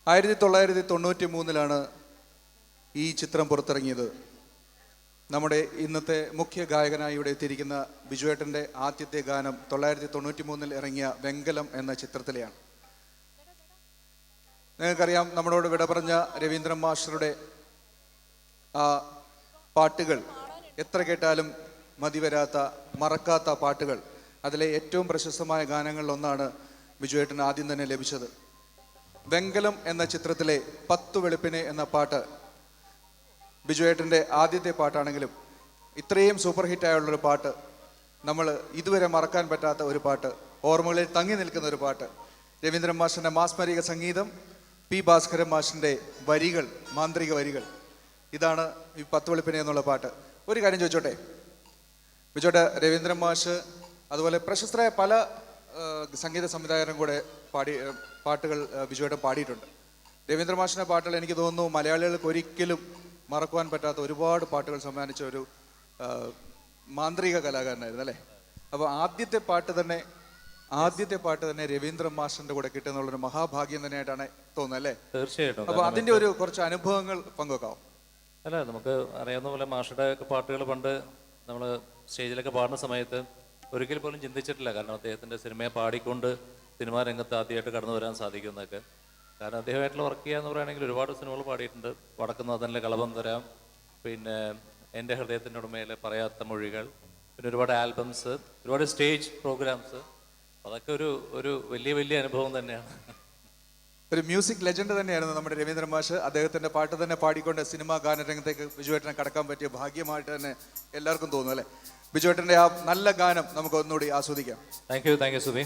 1993 ഈ ചിത്രം പുറത്തിറങ്ങിയത്. നമ്മുടെ ഇന്നത്തെ മുഖ്യ ഗായകനായി ഇവിടെ എത്തിയിരിക്കുന്ന ബിജുവേട്ടൻ്റെ ആദ്യത്തെ ഗാനം 1993 ഇറങ്ങിയ വെങ്കലം എന്ന ചിത്രത്തിലെയാണ്. നിങ്ങൾക്കറിയാം, നമ്മളോട് വിട പറഞ്ഞ രവീന്ദ്രൻ മാസ്റ്ററുടെ ആ പാട്ടുകൾ എത്ര കേട്ടാലും മതി വരാത്ത, മറക്കാത്ത പാട്ടുകൾ. അതിലെ ഏറ്റവും പ്രശസ്തമായ ഗാനങ്ങളിലൊന്നാണ് ബിജുവേട്ടന് ആദ്യം തന്നെ ലഭിച്ചത്. വെങ്കലം എന്ന ചിത്രത്തിലെ 10 വെളുപ്പിനെ എന്ന പാട്ട് ബിജുവേട്ടൻ്റെ ആദ്യത്തെ പാട്ടാണെങ്കിലും ഇത്രയും സൂപ്പർ ഹിറ്റായുള്ളൊരു പാട്ട്, നമ്മൾ ഇതുവരെ മറക്കാൻ പറ്റാത്ത ഒരു പാട്ട്, ഓർമ്മകളിൽ തങ്ങി നിൽക്കുന്ന ഒരു പാട്ട്. രവീന്ദ്രൻ മാഷിൻ്റെ മാസ്മരിക സംഗീതം, പി ഭാസ്കരൻ മാഷിൻ്റെ വരികൾ, മാന്ത്രിക വരികൾ. ഇതാണ് ഈ 10 വെളുപ്പിനെ എന്നുള്ള പാട്ട്. ഒരു കാര്യം ചോദിച്ചോട്ടെ, ബിജുവേട്ട, രവീന്ദ്രൻ മാഷ് അതുപോലെ പ്രശസ്തരായ പല സംഗീത സംവിധായകരും കൂടെ പാട്ടുകൾ ബിജുവേട്ടൻ പാടിയിട്ടുണ്ട്. രവീന്ദ്ര മാഷിൻ്റെ പാട്ടുകൾ എനിക്ക് തോന്നുന്നു മലയാളികൾക്ക് ഒരിക്കലും മറക്കുവാൻ പറ്റാത്ത ഒരുപാട് പാട്ടുകൾ സമ്മാനിച്ച ഒരു മാന്ത്രിക കലാകാരനായിരുന്നു അല്ലേ? അപ്പോൾ ആദ്യത്തെ പാട്ട് തന്നെ രവീന്ദ്ര മാഷിൻ്റെ കൂടെ കിട്ടുന്നുള്ളൊരു മഹാഭാഗ്യം തന്നെയായിട്ടാണ് തോന്നുന്നത് അല്ലേ? തീർച്ചയായിട്ടും. അപ്പോൾ അതിൻ്റെ ഒരു കുറച്ച് അനുഭവങ്ങൾ പങ്കുവെക്കാമോ? അല്ല, നമുക്ക് അറിയാവുന്ന പോലെ മാഷയുടെ പാട്ടുകൾ പണ്ട് നമ്മൾ സ്റ്റേജിലൊക്കെ പാടുന്ന സമയത്ത് ഒരിക്കൽ പോലും ചിന്തിച്ചിട്ടില്ല. കാരണം അദ്ദേഹത്തിൻ്റെ സിനിമയെ പാടിക്കൊണ്ട് സിനിമാ രംഗത്ത് ആദ്യമായിട്ട് കടന്നു വരാൻ സാധിക്കുന്നതൊക്കെ. കാരണം അദ്ദേഹമായിട്ടുള്ള വർക്ക് ചെയ്യാന്ന് പറയുകയാണെങ്കിൽ ഒരുപാട് സിനിമകൾ പാടിയിട്ടുണ്ട്. വടക്കുന്നാഥനിലെ കളഭം തരാം, പിന്നെ എൻ്റെ ഹൃദയത്തിൻ്റെ ഉടമയിലെ പറയാത്ത മൊഴികൾ, പിന്നെ ഒരുപാട് ആൽബംസ്, ഒരുപാട് സ്റ്റേജ് പ്രോഗ്രാംസ്. അതൊക്കെ ഒരു വലിയ അനുഭവം തന്നെയാണ്. ഒരു മ്യൂസിക് ലെജൻഡ് തന്നെയായിരുന്നു നമ്മുടെ രവീന്ദ്രൻ മാഷ്. അദ്ദേഹത്തിൻ്റെ പാട്ട് തന്നെ പാടിക്കൊണ്ട് സിനിമാ ഗാനരംഗത്തേക്ക് ബിജുവേട്ടനെ കടക്കാൻ പറ്റിയ ഭാഗ്യമായിട്ട് തന്നെ എല്ലാവർക്കും തോന്നുന്നു അല്ലേ? ബിജുവേട്ടൻ്റെ ആ നല്ല ഗാനം നമുക്ക് ഒന്നുകൂടി ആസ്വദിക്കാം. Thank you Sudhi.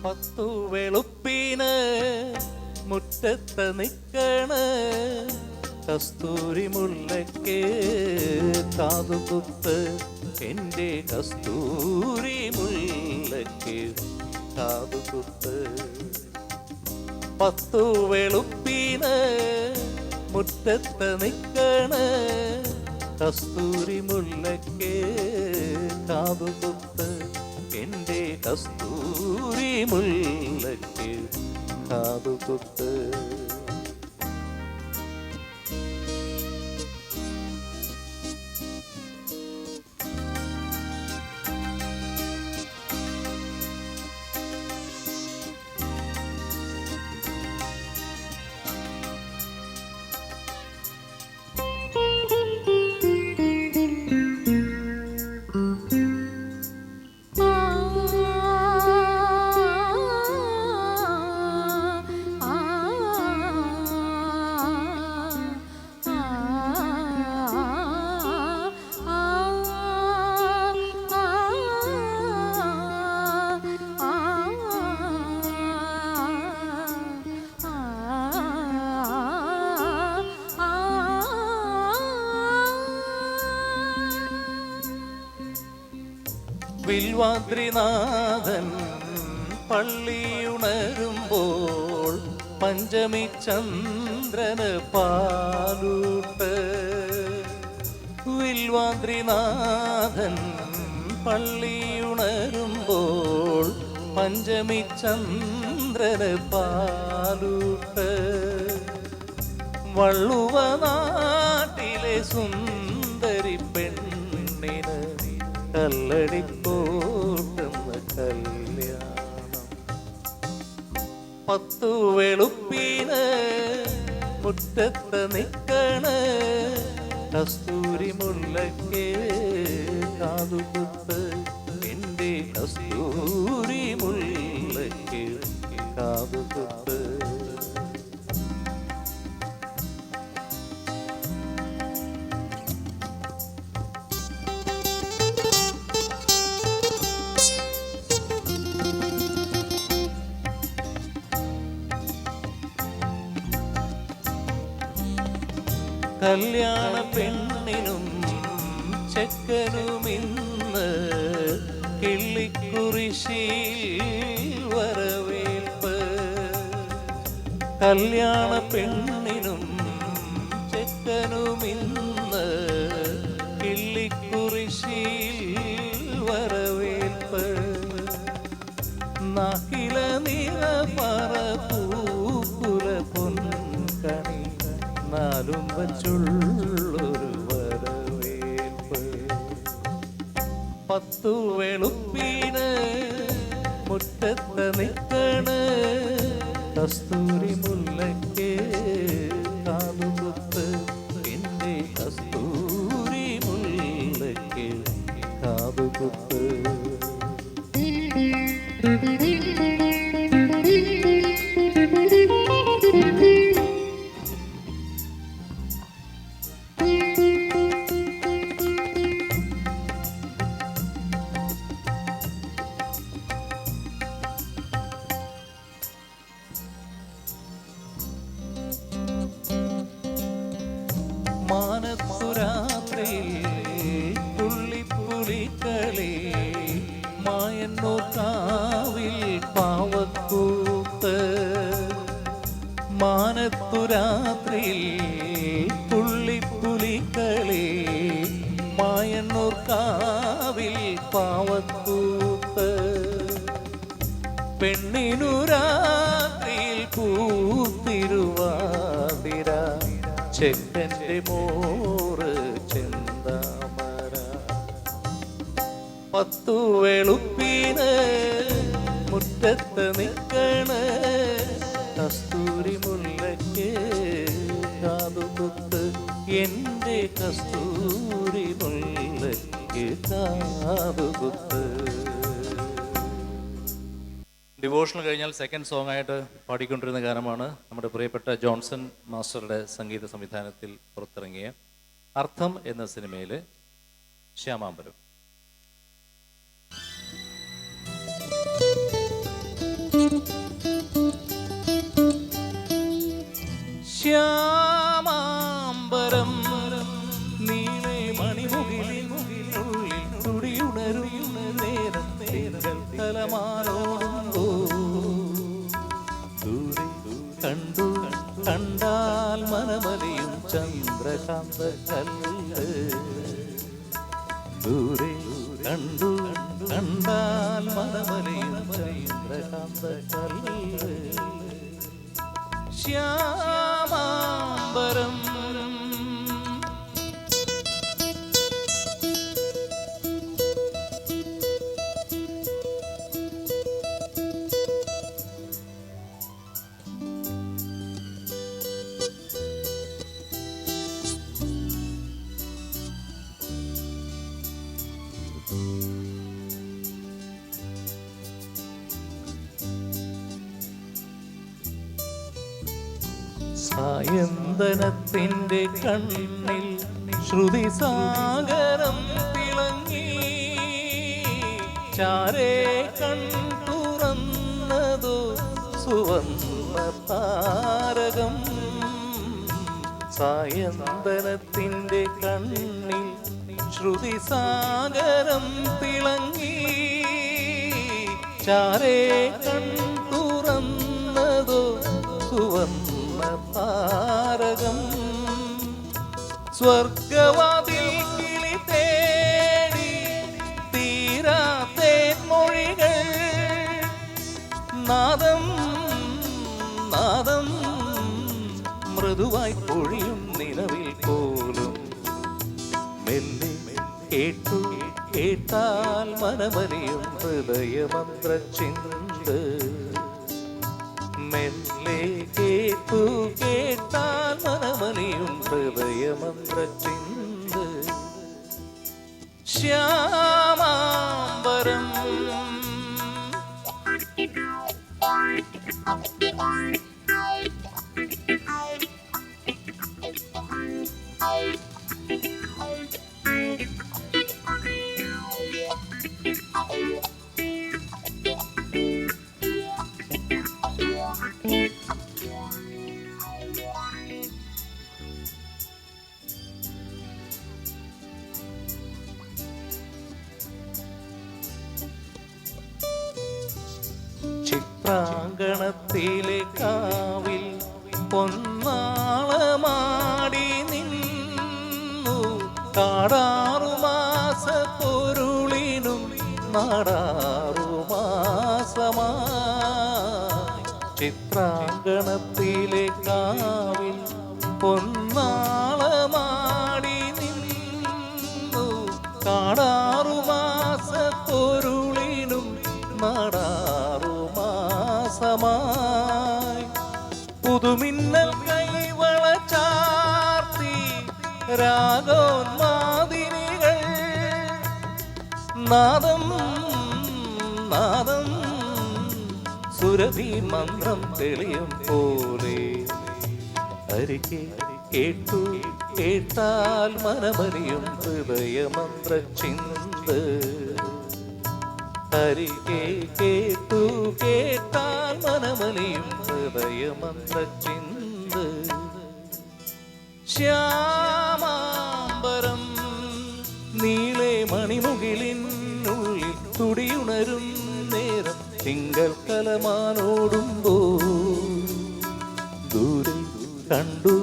പത്തു വെളുപ്പിന് മുറ്റത്ത് നിക്കണ കസ്തൂരി മുല്ലയ്ക്ക് കാതുകുത്ത്, എൻ്റെ കസ്തൂരി മുല്ലയ്ക്ക് കാതുകുത്ത്. പത്തു വെളുപ്പിന് മുറ്റത്ത് നിക്കണ കസ്തൂരി മുല്ലയ്ക്ക് കാതുകുത്ത്, എൻ്റെ കസ്തൂരി മുല്ലയ്ക്ക് കാതുകുത്ത്. വിൽവാദ്രിനാഥൻ പള്ളിയുണരുമ്പോൾ പഞ്ചമി ചന്ദ്രന് പാലൂട്ട്. വിൽവാദ്രിനാഥൻ പള്ളിയുണരുമ്പോൾ പഞ്ചമി ചന്ദ്രന് പാലൂട്ട്. വള്ളുവ നാട്ടിലെ സുന്ദരി പെണ്ണിന് കല്ലടിപ്പോട്ടുന്ന കല്യാണം. പത്തു വെളുപ്പിന് മുറ്റത്ത് നിക്കണ കസ്തൂരി മുല്ലയ്ക്ക് കാതുകുത്ത്, എൻ്റെ കസ്തൂരി മുല്ലയ്ക്ക് കാതുകുത്ത്. കല്യാണ പെണ്ണിനും ചെക്കനുമിന്ന് കിള്ളിക്കുറിശിയിൽ വരവേൽപ്പ്. കല്യാണ പെണ്ണിനും ചെക്കനുമിന്ന് കിള്ളിക്കുറിശിയിൽ വരവേൽപ്പ്. നഹില നിറപറ പൂക്കുല പൊൻകണി നാലും വച്ചുള്ളൊരു വരവേൽപ്പ്. 10 വെളുപ്പീന് മുറ്റത്ത് നിൽക്കണ് കസ്തൂരി മുല്ലയ്ക്ക് കാതുകുത്ത്. എൻ്റെ കസ്തൂരി മുല്ലയ്ക്ക് കാതുകുത്ത്. മാനത്തുരാത്രിയിൽ തുള്ളിപ്പുലികളെ മായന്നൂർ കാവിൽ പാവക്കൂത്ത്. മാനത്തുരാത്രിയിൽ തുള്ളിപ്പുലികളെ മായന്നൂർ കാവിൽ പാവക്കൂത്ത്. പെണ്ണിനു രാത്രിയിൽ പൂത്തിരുവാതിര ചെക്കൻ്റെ മോറ് ചെന്താമര. 10 വെളുപ്പീന് മുറ്റത്ത് നിൽക്കണ് കസ്തൂരി മുല്ലയ്ക്ക് കാതുകുത്ത്. എൻ്റെ കസ്തൂരി മുല്ലയ്ക്ക് കാതുകുത്ത്. ഡിവോഷണൽ കഴിഞ്ഞാൽ സെക്കൻഡ് സോങ് ആയിട്ട് പാടിക്കൊണ്ടിരുന്ന ഗാനമാണ് നമ്മുടെ പ്രിയപ്പെട്ട ജോൺസൺ മാസ്റ്ററുടെ സംഗീത സംവിധാനത്തിൽ പുറത്തിറങ്ങിയ അർത്ഥം എന്ന സിനിമയിലെ ശ്യാമാംബരം. ശ്യാമാംബരം നീളെ മണിമുകിലിൽ ഉള്ളിൽ തുടിയുണരുന്ന നേരത്തെ തലമാറോടുമ്പോ ദൂരെ കണ്ടു കണ്ടാൽ മനമലിയും ചന്ദ്രകാന്ത കല്ല്. ദൂരെ കണ്ടു കണ്ടാൽ മനമലിയും ചന്ദ്രകാന്ത കല്ല്. ശ്യാമാംബരം സായന്തനത്തിൻ്റെ കണ്ണിൽ ശ്രുതി സാഗരം തിളങ്ങി. ചാരേ കൺ തുറന്നതോ സുവർണ്ണ താരകം. സായന്തനത്തിൻ്റെ കണ്ണിൽ ശ്രുതി സാഗരം തിളങ്ങി. ചാരേ കൺ തുറന്നതോ സുവർണ്ണ താരകം. സ്വർഗവാതിൽ കിളി തേടി തീരാത്തേ മൊഴികൾ. നാദം നാദം മൃദുവായി പൊഴിയും നിലവിൽ പോലും മെല്ലെ കേട്ടു കേട്ടാൽ മനമലിയും ഹൃദയമന്ത്ര ചിന്ത. മെല്ലെ കേട്ടു കേട്ടാൽ മനമലിയും ഹൃദയമന്ത്ര ചിന്ത. ശ്യാമാംബരം ചിത്രാങ്കണത്തിലെ കാവിൽ പൊന്നാളമാടി നിന്നു കാടാറുമാസ പൊരുളിനും നാടാറുമാസമായി. ചിത്രാങ്കണത്തിലെ കാവിൽ പൊന്നാളമാടി നിന്നു കാടാറുമാസ പൊരുളിനും നാടാറുമാസമായി. പുതുമിന്നൽ കൈവള ചാർത്തി രാഗോന്മാദിനികൾ നാദം നാദം സുരഭി മന്ത്രം തെളിയും പോലെ അരികെ കേട്ടു കേട്ടാൽ മനമറിയും ഹൃദയമന്ത്ര ചിന്ത. അരികെ കേട്ടു കേട്ടാൽ മനമലിയും ഹൃദയമന്ത്ര ചിന്ത. ശ്യാമാംബരം നീളെ മണിമുകിലിനുള്ളിൽ തുടിയുണരും നേരം തിങ്കൾ കലമാനോടുമ്പോ ദൂരെ കണ്ടു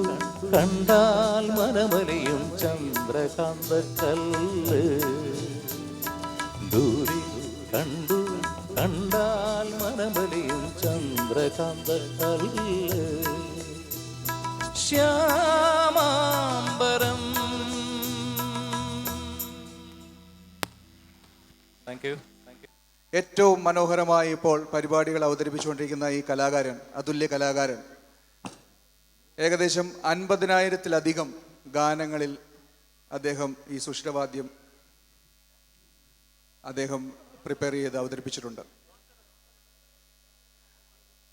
കണ്ടാൽ മനമലിയും ചന്ദ്രകാന്ത കല്ല്. ദൂരെ കണ്ടു കണ്ടാൽ മനമലിയും ചന്ദ്രകാന്ത കല്ല്. ശ്യാമാംബരം. Thank you. ഏറ്റവും മനോഹരമായി ഇപ്പോൾ പരിപാടികൾ അവതരിപ്പിച്ചുകൊണ്ടിരിക്കുന്ന ഈ കലാകാരൻ, അതുല്യ കലാകാരൻ, ഏകദേശം 50,000-ലധികം ഗാനങ്ങളിൽ അദ്ദേഹം ഈ സുഷിരവാദ്യം അദ്ദേഹം പ്രിപ്പയർ ചെയ്ത് അവതരിപ്പിച്ചിട്ടുണ്ട്.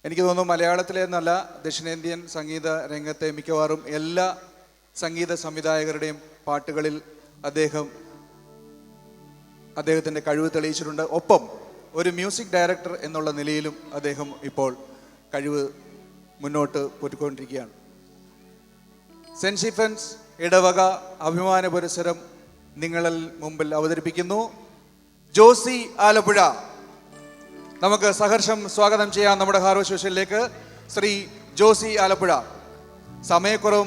എനിക്ക് തോന്നുന്നു മലയാളത്തിലെ നല്ല ദക്ഷിണേന്ത്യൻ സംഗീത രംഗത്തെ മിക്കവാറും എല്ലാ സംഗീത സംവിധായകരുടെയും പാട്ടുകളിൽ അദ്ദേഹത്തിൻ്റെ കഴിവ് തെളിയിച്ചിട്ടുണ്ട്. ഒപ്പം ഒരു മ്യൂസിക് ഡയറക്ടർ എന്നുള്ള നിലയിലും അദ്ദേഹം ഇപ്പോൾ കഴിവ് മുന്നോട്ട് പോയിക്കൊണ്ടിരിക്കുകയാണ്. സെൻറ്റ് സ്റ്റീഫൻസ് ഇടവക അഭിമാന പുരസ്സരം നിങ്ങളിൽ മുമ്പിൽ അവതരിപ്പിക്കുന്നു ജോസി ആലപ്പുഴ. നമുക്ക് സഹർഷം സ്വാഗതം ചെയ്യാം നമ്മുടെ ഹാർവസ്റ്റ് വിഷനിലേക്ക് ശ്രീ ജോസി ആലപ്പുഴ. സമയക്കുറവ്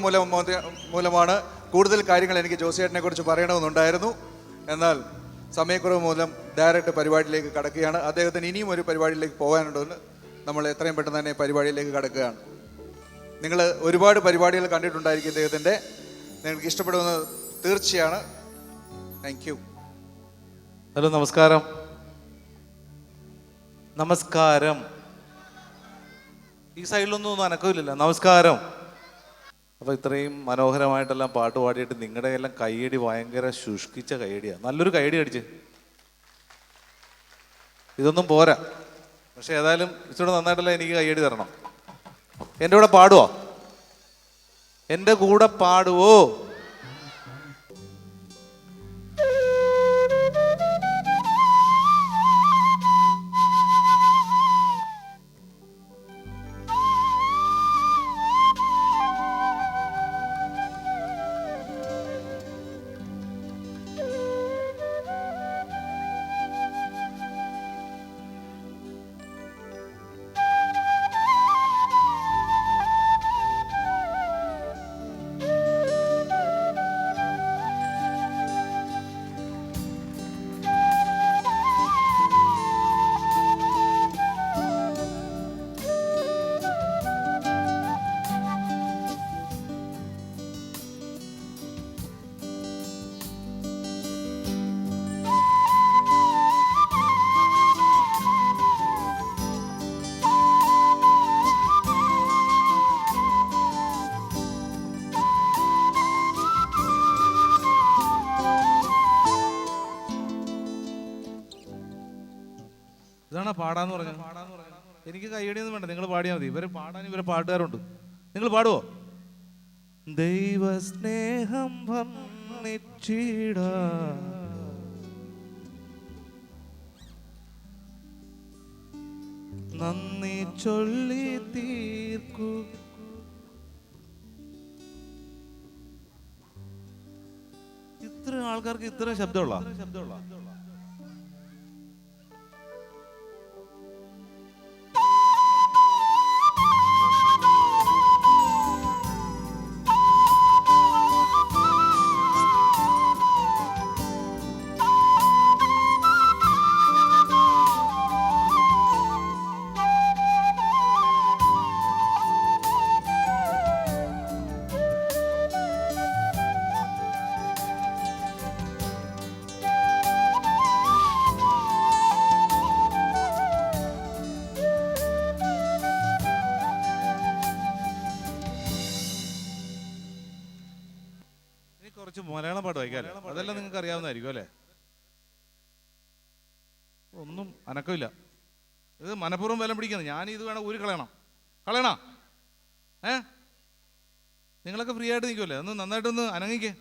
മൂലമാണ് കൂടുതൽ കാര്യങ്ങൾ എനിക്ക് ജോസിയേട്ടനെ കുറിച്ച് പറയണമെന്നുണ്ടായിരുന്നു. എന്നാൽ സമയക്കുറവ് മൂലം ഡയറക്റ്റ് പരിപാടിയിലേക്ക് കടക്കുകയാണ്. അദ്ദേഹത്തിന് ഇനിയും ഒരു പരിപാടിയിലേക്ക് പോകാനുണ്ടെന്ന് നമ്മൾ എത്രയും പെട്ടെന്ന് തന്നെ പരിപാടിയിലേക്ക് കടക്കുകയാണ്. നിങ്ങൾ ഒരുപാട് പരിപാടികൾ കണ്ടിട്ടുണ്ടായിരിക്കും ഇദ്ദേഹത്തിൻ്റെ. നിങ്ങൾക്ക് ഇഷ്ടപ്പെടുമെന്ന് തീർച്ചയാണ്. Thank you. ഹലോ, നമസ്കാരം. നമസ്കാരം. ഈ സൈഡിലൊന്നും അനക്കമില്ലല്ലോ. നമസ്കാരം. അപ്പോൾ ഇത്രയും മനോഹരമായിട്ടെല്ലാം പാട്ട് പാടിയിട്ട് നിങ്ങളുടെ എല്ലാം കൈയടി ഭയങ്കര ശുഷ്കിച്ച കൈയടിയാണ്. നല്ലൊരു കൈയടി അടിച്ച്. ഇതൊന്നും പോരാ. പക്ഷെ ഏതായാലും ഇച്ചിരി നന്നായിട്ടല്ല എനിക്ക് കൈയടി തരണം. എൻ്റെ കൂടെ പാടുവോ? എൻ്റെ കൂടെ പാടുവോ? ഇതാണ് പാടാന്ന് പറഞ്ഞത്. എനിക്ക് കൈയടിയൊന്നും വേണ്ട, നിങ്ങൾ പാടിയാൽ മതി. ഇവരെ പാടാൻ ഇവരെ പാട്ടുകാരുണ്ട്. നിങ്ങൾ പാടുവോ? ദൈവസ്നേഹം വർണ്ണിച്ചിട നന്ദി ചൊല്ലി തീർക്കൂ. ഇത്ര ആൾക്കാർക്ക് ഇത്ര ശബ്ദമുള്ള പാട്ട് വായിക്കാമല്ലേ? അതെല്ലാം നിങ്ങൾക്ക് അറിയാവുന്നതായിരിക്കും അല്ലേ? ഒന്നും അനക്കമില്ല. ഇത് മനഃപൂർവ്വം ബലം പിടിക്കുന്നത്. ഞാൻ ഇത് വേണം ഊരി കളയണോ? നിങ്ങളൊക്കെ ഫ്രീ ആയിട്ട് നിൽക്കുമല്ലേ? ഒന്ന് നന്നായിട്ടൊന്ന് അനങ്ങിക്കേ.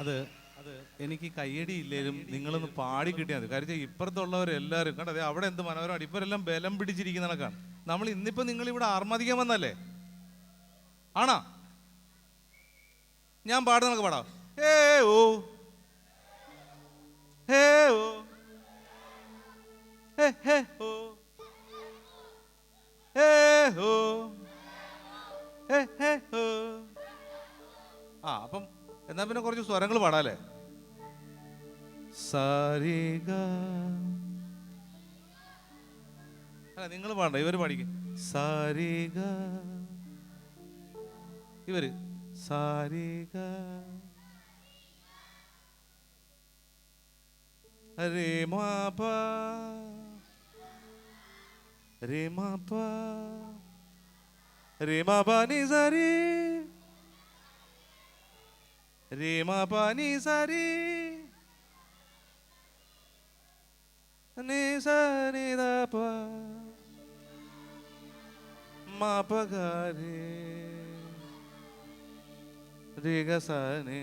അത് എനിക്ക് കയ്യടി ഇല്ലേലും നിങ്ങളൊന്ന് പാടി കിട്ടിയാൽ മതി. കാര്യം ഇപ്പുറത്തുള്ളവരെല്ലാവരും കണ്ടത് അവിടെ എന്ത് മനോഹരമാണ്. ഇവരെല്ലാം ബലം പിടിച്ചിരിക്കുന്ന കണക്കാണ്. നമ്മൾ ഇന്നിപ്പോ നിങ്ങൾ ഇവിടെ ആർമാദിക്കാൻ വന്നല്ലേ? ആണോ? ഞാൻ പാടുന്ന കണക്ക് പാടാം. ഏ ഓ ഹേ ഓ ഹേ ഹേ ഓ ഹേ ഓ ഹേ ഹേ ഓ. ആ അപ്പം എന്നാ പിന്നെ കുറച്ച് സ്വരങ്ങൾ പാടാല്ലേ? സാരിഗ. അല്ല നിങ്ങൾ പാടണ്ട, ഇവര് പാടിക്കും. സാരിഗ. ഇവര് സാരിഗ രേ മാപ രേ മാപ രേ മാപ നി സരി രേ മാപ നി സരി നി സരി ദ പ മാപ ഗ രേ രേ ഗ സ നി.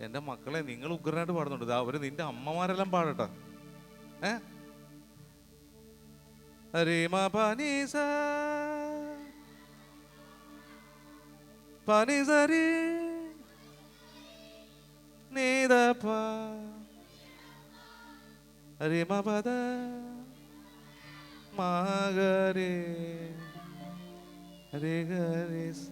എൻ്റെ മക്കളെ, നിങ്ങൾ ഉഗ്രനായിട്ട് പാടുന്നുണ്ട്. അവര് നിന്റെ അമ്മമാരെല്ലാം പാടട്ടെ. രേമ പനീസ പനിസരി നീതപ്പ രേമ പദ മഗരേ രേ ഗരേ സ.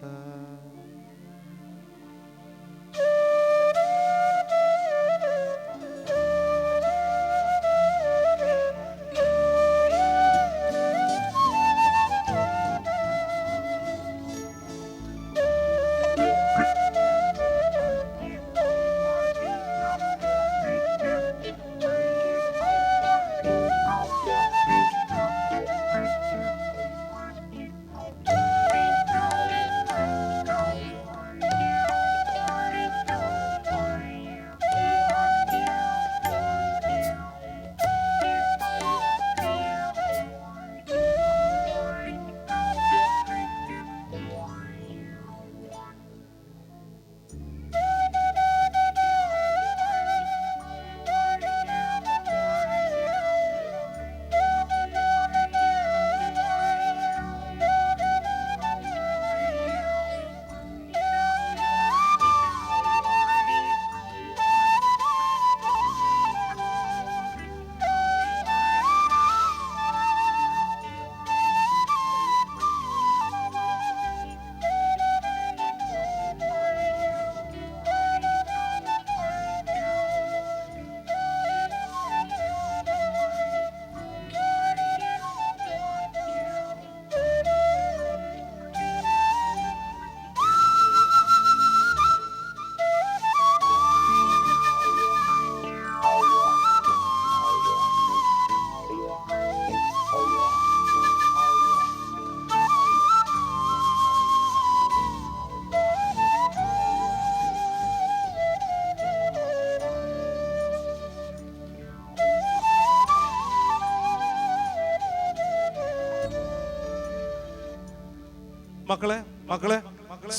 മക്കളെ മക്കളെ മക്കളെ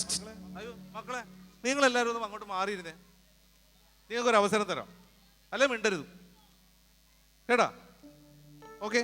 അയ്യോ മക്കളെ, നിങ്ങൾ എല്ലാവരും ഒന്നും അങ്ങോട്ട് മാറിയിരുന്നേ. നിങ്ങൾക്കൊരു അവസരം തരാം, അല്ലെ മിണ്ടരുത് കേട്ടാ. ഓക്കെ.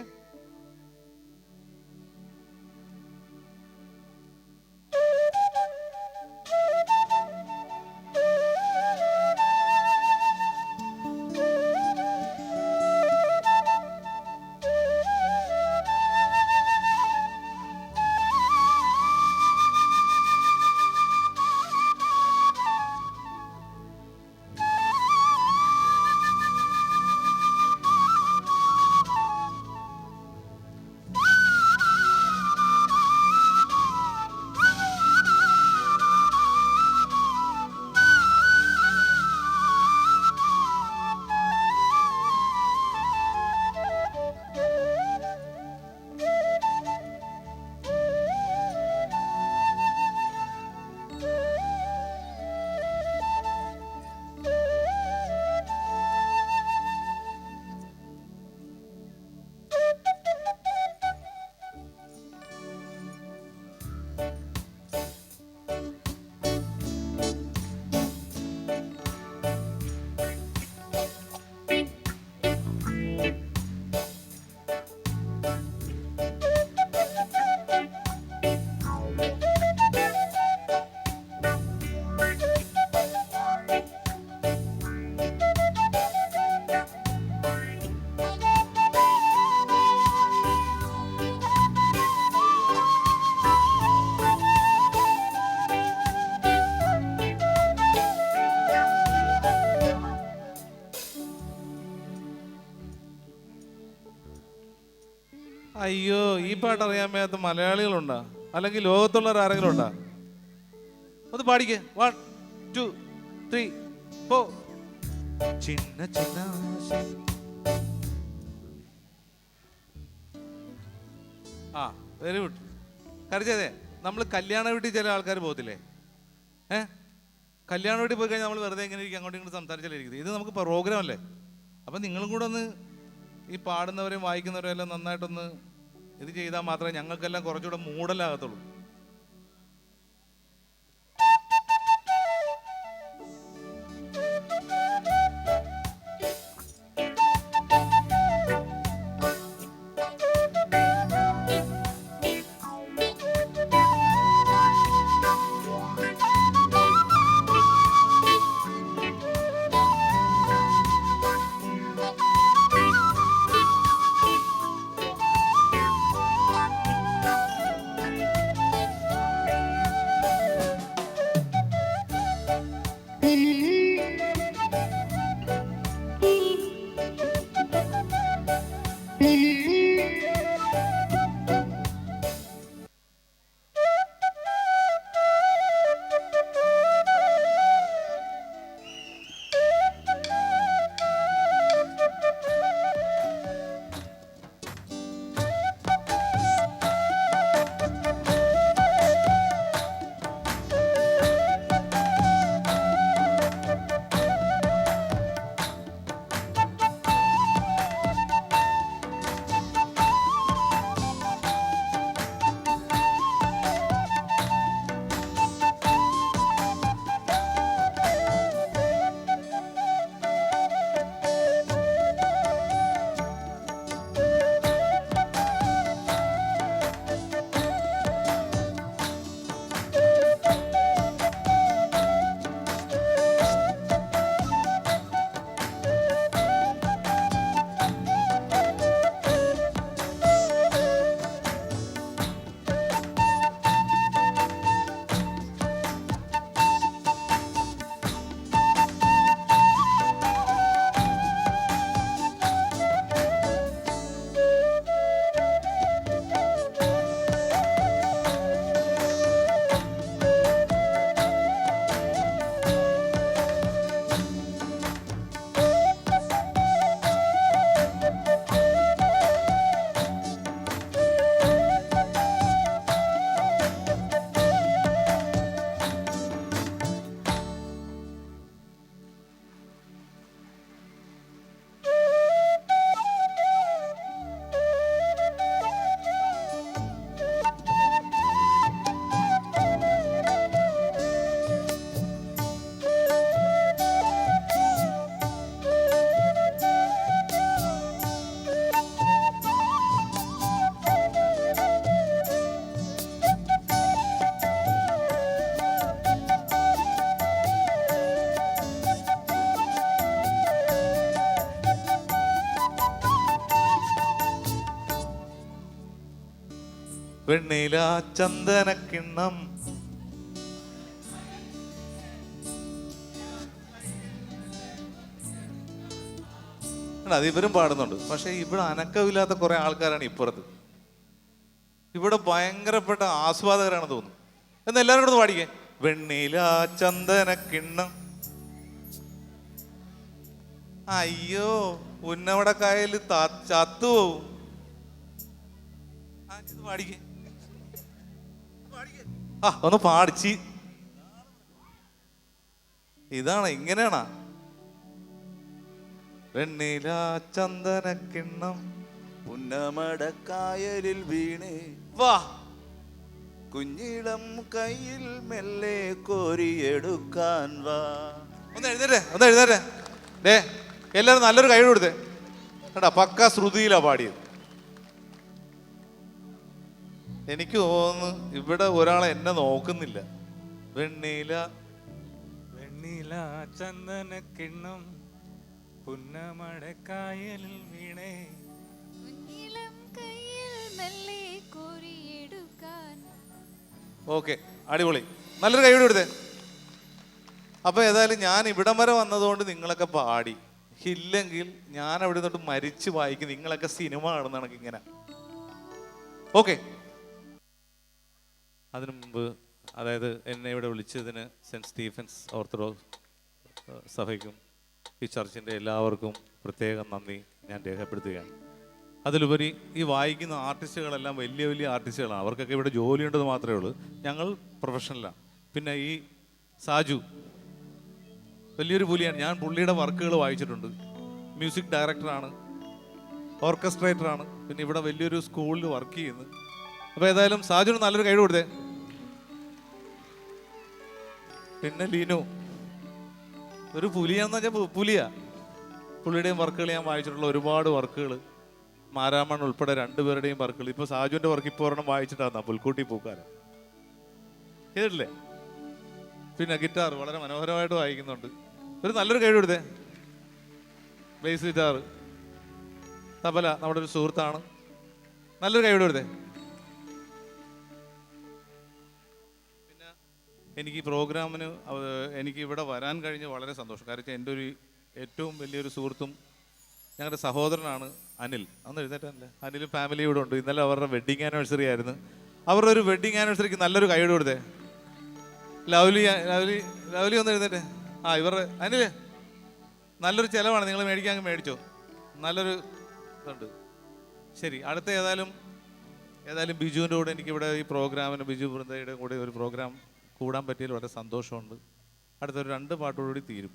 അയ്യോ, ഈ പാട്ട് അറിയാൻ മേലാത്ത മലയാളികളുണ്ടാ? അല്ലെങ്കിൽ ലോകത്തുള്ളവർ ആരെങ്കിലും ഉണ്ടാ? ഒന്ന് പാടിക്കേ. 1 2 3 4. ചിന്ന ചിന്ന ആ, വെരി ഗുഡ്. കറിച്ചതേ, നമ്മൾ കല്യാണ വീട്ടിൽ ചില ആൾക്കാർ പോകത്തില്ലേ? കല്യാണ വീട്ടിൽ പോയി കഴിഞ്ഞാൽ നമ്മൾ വെറുതെ ഇങ്ങനെ ഇരിക്കും, അങ്ങോട്ടും ഇങ്ങോട്ട് സംസാരിച്ചാലിരിക്കുന്നത്. ഇത് നമുക്ക് പ്രോഗ്രാം അല്ലേ? അപ്പം നിങ്ങളും കൂടെ ഒന്ന് ഈ പാടുന്നവരെയും വായിക്കുന്നവരെയും എല്ലാം നന്നായിട്ടൊന്ന് ഇത് ചെയ്താൽ മാത്രമേ ഞങ്ങൾക്കെല്ലാം കുറച്ചുകൂടെ മൂടലാകത്തുള്ളൂ. വെണ്ണില ചന്ദനക്കിണ്ണം അത് ഇവരും പാടുന്നുണ്ട്. പക്ഷെ ഇവിടെ അനക്കമില്ലാത്ത കുറെ ആൾക്കാരാണ് ഇപ്പുറത്ത്. ഇവിടെ ഭയങ്കരപ്പെട്ട ആസ്വാദകരാണ് തോന്നുന്നു. എന്ന് എല്ലാവരും കൂടെ പാടിക്കേ. വെണ്ണില ചന്ദനക്കിണ്ണം. അയ്യോ, ഉന്നവടക്കായൽ ചത്തുപോവും. പാടിക്കേ, ഒന്ന് പാടിച്ച്. ഇതാണ്, ഇങ്ങനെയാണാ? വെണ്ണില ചന്ദനക്കിണ്ണം പുന്നമടക്കായലിൽ വീണേ വാ, കുഞ്ഞിളം കയ്യിൽ മെല്ലെ കോരിയെടുക്കാൻ വാ. ഒന്ന് എഴുന്നേറ്റേ. ഡേ, എല്ലാവരും നല്ലൊരു കൈ കൊടുത്തേ. കേട്ടാ, പക്ക ശ്രുതിയിലാ പാടിയത്. എനിക്ക് തോന്നുന്നു ഇവിടെ ഒരാളെ എന്നെ നോക്കുന്നില്ല. വെണ്ണില വെണ്ണില ചന്ദനക്കിണ്ണം പുന്നമടക്കായലിൽ വീണേ ഓക്കെ, അടിപൊളി. നല്ലൊരു കൈ കൊടുത്തേ. അപ്പൊ ഏതായാലും ഞാൻ ഇവിടം വരെ വന്നതുകൊണ്ട് നിങ്ങളൊക്കെ പാടി. ഇല്ലെങ്കിൽ ഞാൻ അവിടെ നിന്നിട്ട് മരിച്ചു വായിക്കും. നിങ്ങളൊക്കെ സിനിമ കാണുന്ന കണക്ക് ഇങ്ങനെ ഓക്കെ. അതിനു മുമ്പ്, അതായത് എന്നെ ഇവിടെ വിളിച്ചതിന് സെൻറ്റ് സ്റ്റീഫൻസ് ഓർത്തഡോക്സ് സഭയ്ക്കും ഈ ചർച്ചിൻ്റെ എല്ലാവർക്കും പ്രത്യേകം നന്ദി ഞാൻ രേഖപ്പെടുത്തുകയാണ്. അതിലുപരി ഈ വായിക്കുന്ന ആർട്ടിസ്റ്റുകളെല്ലാം വലിയ വലിയ ആർട്ടിസ്റ്റുകളാണ്. അവർക്കൊക്കെ ഇവിടെ ജോലിയുണ്ടെന്ന് മാത്രമേ ഉള്ളൂ. ഞങ്ങൾ പ്രൊഫഷണലാണ്. പിന്നെ ഈ സാജു വലിയൊരു പുലിയാണ്. ഞാൻ പുള്ളിയുടെ വർക്കുകൾ വായിച്ചിട്ടുണ്ട്. മ്യൂസിക് ഡയറക്ടറാണ്, ഓർക്കസ്ട്രേറ്ററാണ്, പിന്നെ ഇവിടെ വലിയൊരു സ്കൂളിൽ വർക്ക് ചെയ്യുന്നു. അപ്പോൾ ഏതായാലും സാജുന് നല്ലൊരു കഴിവ് കൊടുത്തേ. പിന്നെ ലീനു ഒരു പുലിയാന്ന് വെച്ചാൽ പുലിയാ. പുള്ളിയുടെയും വർക്കുകൾ ഞാൻ വായിച്ചിട്ടുള്ള ഒരുപാട് വർക്കുകൾ, മാരാമൺ ഉൾപ്പെടെ 2 പേരുടെയും വർക്കുകൾ. ഇപ്പോൾ സാജുവിൻ്റെ വർക്ക് ഇപ്പോൾ ഒരെണ്ണം വായിച്ചിട്ടാണ് പുൽക്കൂട്ടി പൂക്കാലം കേട്ടില്ലേ. പിന്നെ ഗിറ്റാർ വളരെ മനോഹരമായിട്ട് വായിക്കുന്നുണ്ട്. ഒരു നല്ലൊരു കഴിവ് കൊടുത്തേ. ബേസ് ഗിറ്റാർ, തബല നമ്മുടെ ഒരു സുഹൃത്താണ്. നല്ലൊരു കഴിവ് കൊടുത്തേ. പിന്നെ എനിക്ക് ഈ പ്രോഗ്രാമിന് എനിക്ക് ഇവിടെ വരാൻ കഴിഞ്ഞ് വളരെ സന്തോഷം. കാരണം എൻ്റെ ഒരു ഏറ്റവും വലിയൊരു സുഹൃത്തും ഞങ്ങളുടെ സഹോദരനാണ് അനിൽ. അന്ന് എഴുന്നേറ്റല്ലേ, അനിൽ ഫാമിലി ഇവിടെ ഉണ്ട്. ഇന്നലെ അവരുടെ വെഡ്ഡിങ് ആനിവേഴ്സറി ആയിരുന്നു. അവരുടെ ഒരു വെഡ്ഡിങ് ആനിവേഴ്സറിക്ക് നല്ലൊരു കൈയ്യടി കൊടുത്തേ. ലവ്ലി ലവ്ലി ലവ്ലി ഒന്ന് എഴുന്നേറ്റേ. ഇവരുടെ അനിൽ നല്ലൊരു ചിലവാണ്, നിങ്ങൾ മേടിക്കാൻ മേടിച്ചോ, നല്ലൊരു ഇതുണ്ട്. ശരി, അടുത്ത ഏതായാലും ബിജുവിൻ്റെ കൂടെ എനിക്കിവിടെ ഈ പ്രോഗ്രാമിന്, ബിജു വൃന്ദയുടെ കൂടെ ഒരു പ്രോഗ്രാം കൂടാൻ പറ്റിയതിൽ വളരെ സന്തോഷമുണ്ട്. അടുത്തൊരു 2 പാട്ടോടുകൂടി തീരും.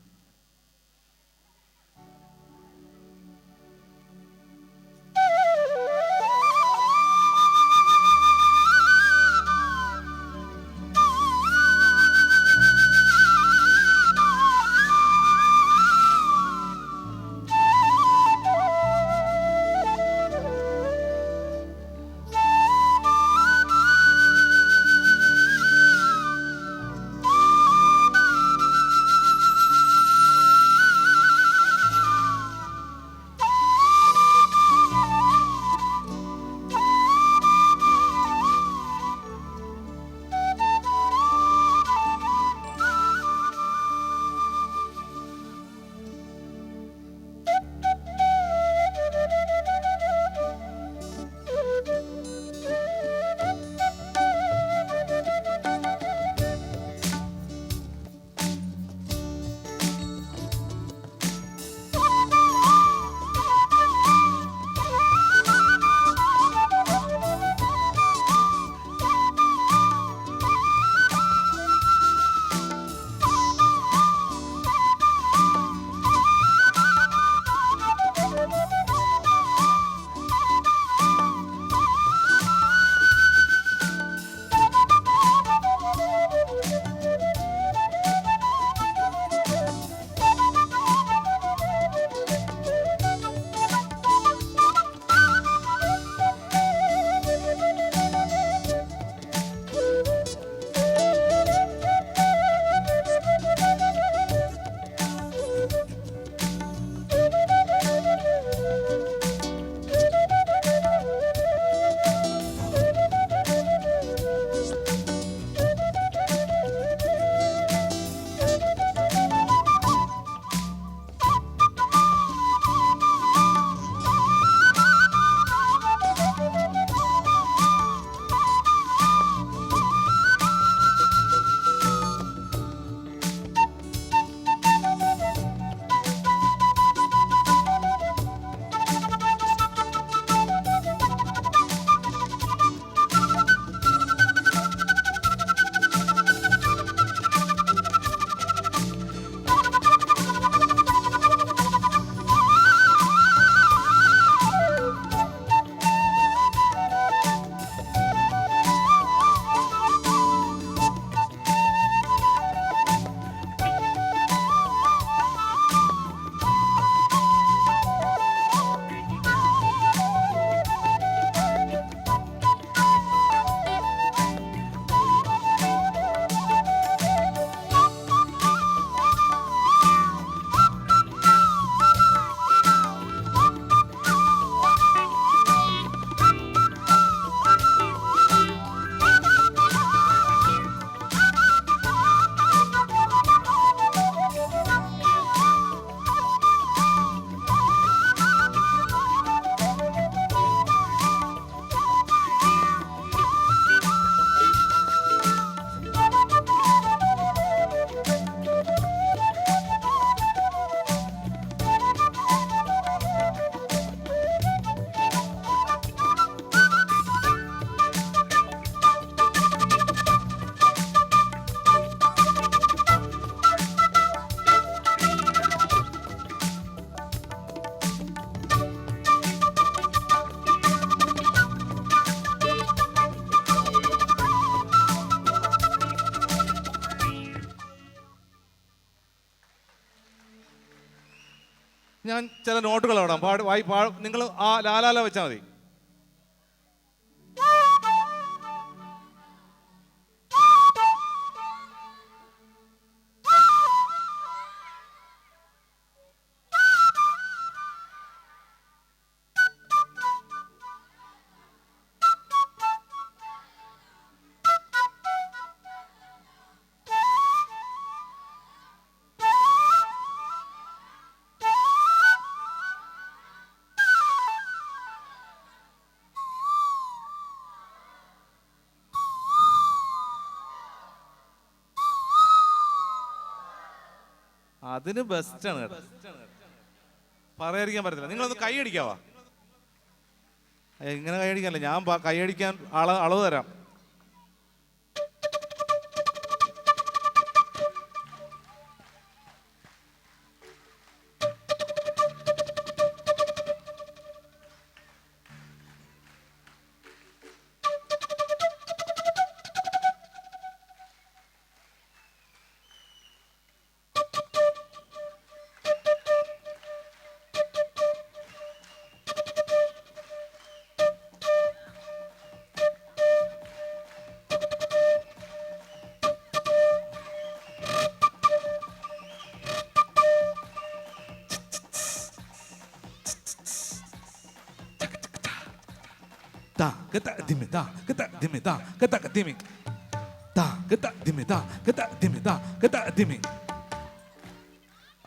ഞാൻ ചില നോട്ടുകൾ അവിടെ നിങ്ങൾ ആ ലാലാല വെച്ചാൽ മതി. അതിന് ബെസ്റ്റാണ് കേട്ടോ, പറയാതിരിക്കാൻ പറ്റത്തില്ല. നിങ്ങളൊന്ന് കൈ അടിക്കാവാ? ഇങ്ങനെ കൈ അടിക്കാനല്ല, ഞാൻ കൈ അടിക്കാൻ അളവ് തരാം.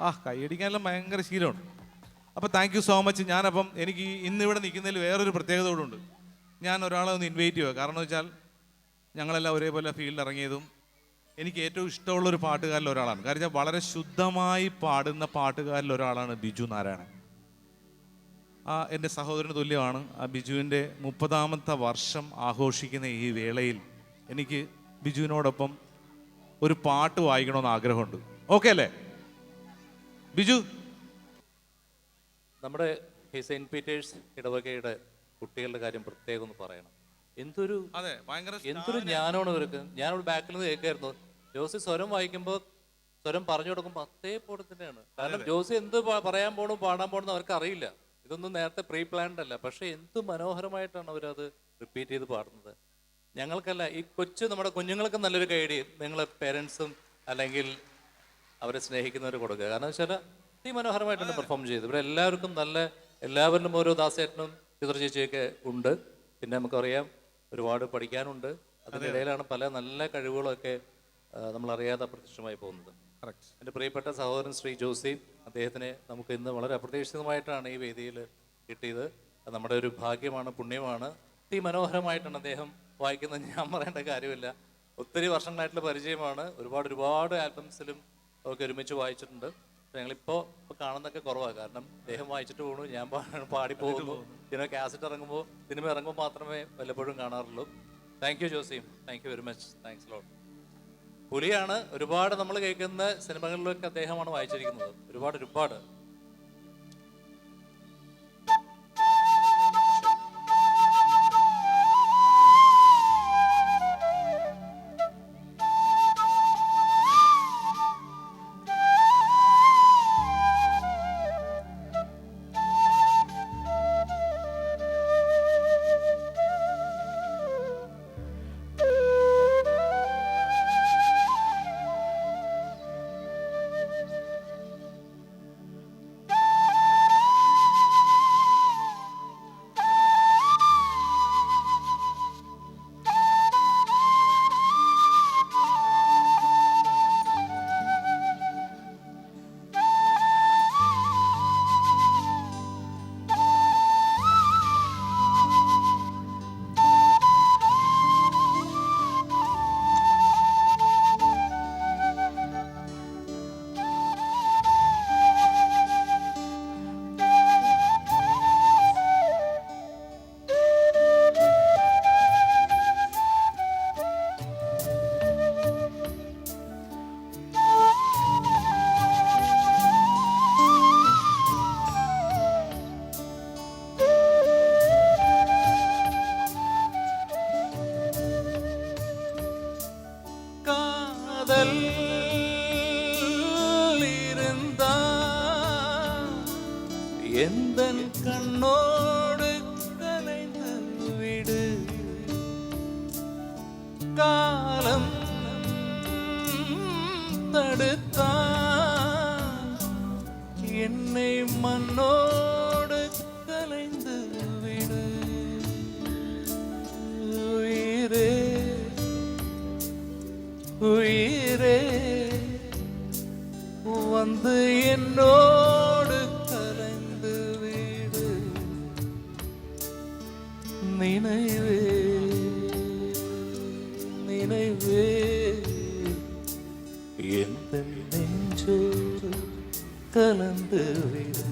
ആ കൈയടിക്കാനെല്ലാം ഭയങ്കര ശീലമുണ്ട്. അപ്പോൾ താങ്ക് യു സോ മച്ച്. ഞാനപ്പം എനിക്ക് ഇന്നിവിടെ നിൽക്കുന്നതിൽ വേറൊരു പ്രത്യേകത കൂടെ ഉണ്ട്. ഞാൻ ഒരാളെ ഒന്ന് ഇൻവൈറ്റ് ചെയ്യുക. കാരണം എന്ന് വെച്ചാൽ ഞങ്ങളെല്ലാം ഒരേപോലെ ഫീൽഡിൽ ഇറങ്ങിയതും എനിക്ക് ഏറ്റവും ഇഷ്ടമുള്ളൊരു പാട്ടുകാരിൽ ഒരാളാണ്. കാരണം വെച്ചാൽ വളരെ ശുദ്ധമായി പാടുന്ന പാട്ടുകാരിൽ ഒരാളാണ് ബിജു നാരായണൻ. എൻ്റെ സഹോദരന് തുല്യമാണ്. ആ ബിജുവിൻ്റെ 30ാമത്തെ വർഷം ആഘോഷിക്കുന്ന ഈ വേളയിൽ എനിക്ക് ബിജുവിനോടൊപ്പം ഒരു പാട്ട് വായിക്കണമെന്ന് ആഗ്രഹമുണ്ട്. ഓക്കെ അല്ലേ ബിജു? നമ്മുടെ ഈ സെയിൻറ്റ് പീറ്റേഴ്സ് ഇടവകയുടെ കുട്ടികളുടെ കാര്യം പ്രത്യേകം ഒന്ന് പറയണം. എന്തൊരു ജ്ഞാനമാണ് ഇവർക്ക്. ഞാനിവിടെ ബാക്കിൽ നിന്ന് കേൾക്കായിരുന്നു, ജോസി സ്വരം വായിക്കുമ്പോൾ സ്വരം പറഞ്ഞു കൊടുക്കുമ്പോൾ അതേപോലെ തന്നെയാണ്. കാരണം ജോസി എന്ത് പറയാൻ പോകണം പാടാൻ പോകണം അവർക്ക് അറിയില്ല. ഇതൊന്നും നേരത്തെ പ്രീ പ്ലാൻഡ് അല്ല. പക്ഷെ എന്ത് മനോഹരമായിട്ടാണ് അവരത് റിപ്പീറ്റ് ചെയ്ത് പാടുന്നത്. ഞങ്ങൾക്കല്ല, ഈ നമ്മുടെ കുഞ്ഞുങ്ങൾക്ക് നല്ലൊരു കൈഡി നിങ്ങൾ പേരൻസും അല്ലെങ്കിൽ അവരെ സ്നേഹിക്കുന്നവർ കൊടുക്കുക. കാരണം വെച്ചാൽ മനോഹരമായിട്ടാണ് പെർഫോം ചെയ്തത്. ഇവിടെ എല്ലാവർക്കും എല്ലാവരിലും ഓരോ ദാസേട്ടനും ചിത്ര ചേച്ചിയൊക്കെ ഉണ്ട്. പിന്നെ നമുക്കറിയാം ഒരുപാട് പഠിക്കാനുണ്ട്. അതിൻ്റെ ഇടയിലാണ് പല നല്ല കഴിവുകളൊക്കെ നമ്മളറിയാതെ അപ്രത്യക്ഷമായി പോകുന്നത്. എൻ്റെ പ്രിയപ്പെട്ട സഹോദരൻ ശ്രീ ജോസി, അദ്ദേഹത്തിനെ നമുക്ക് ഇന്ന് വളരെ അപ്രതീക്ഷിതമായിട്ടാണ് ഈ വേദിയിൽ കിട്ടിയത്. അത് നമ്മുടെ ഒരു ഭാഗ്യമാണ്, പുണ്യമാണ്. മനോഹരമായിട്ടാണ് അദ്ദേഹം വായിക്കുന്നത്. ഞാൻ പറയേണ്ട കാര്യമില്ല. ഒത്തിരി വർഷങ്ങളായിട്ടുള്ള പരിചയമാണ്. ഒരുപാട് ആൽബംസിലും ഒക്കെ ഒരുമിച്ച് വായിച്ചിട്ടുണ്ട്. ഞങ്ങളിപ്പോൾ കാണുന്നതൊക്കെ കുറവാണ്. കാരണം അദ്ദേഹം വായിച്ചിട്ട് പോകുന്നു, ഞാൻ പാടി പോകുന്നു. പിന്നെ കാസറ്റ് ഇറങ്ങുമ്പോൾ സിനിമ ഇറങ്ങുമ്പോൾ മാത്രമേ വല്ലപ്പോഴും കാണാറുള്ളൂ. Thank you Josy, thank you very much. Thanks lot. പുലിയാണ് ഒരുപാട് നമ്മൾ കേൾക്കുന്ന സിനിമകളിലൊക്കെ അദ്ദേഹമാണ് വായിച്ചിരിക്കുന്നത്. ഒരുപാട് காலம் தடுத்தான் என்னை மண்ணோடு கலைந்து விடு உயிரே உயிரே வந்து என்னோடு கலைந்து விடு நினைவே நினைவே எந்த நெஞ்சோடு கலந்து விடு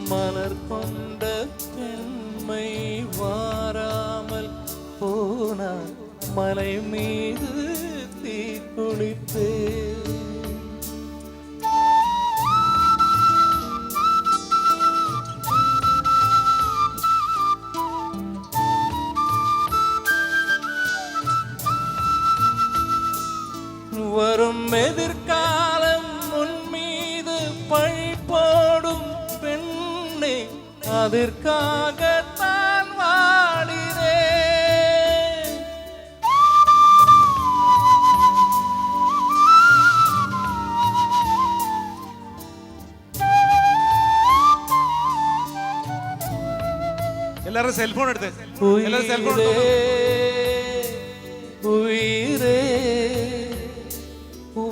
மலர் கொண்ட பெண்மை வாராமல் போனான் மலை மீது தீ குளித்தே வரும் எதிர்காலம் உன் மீது பழி போடும் பெண்ணே அதற்காகத்தான் வாடினேன் എല്ലാവരും സെൽഫോൺ എടുത്ത് എല്ലാവരും സെൽഫോൺ உயிரே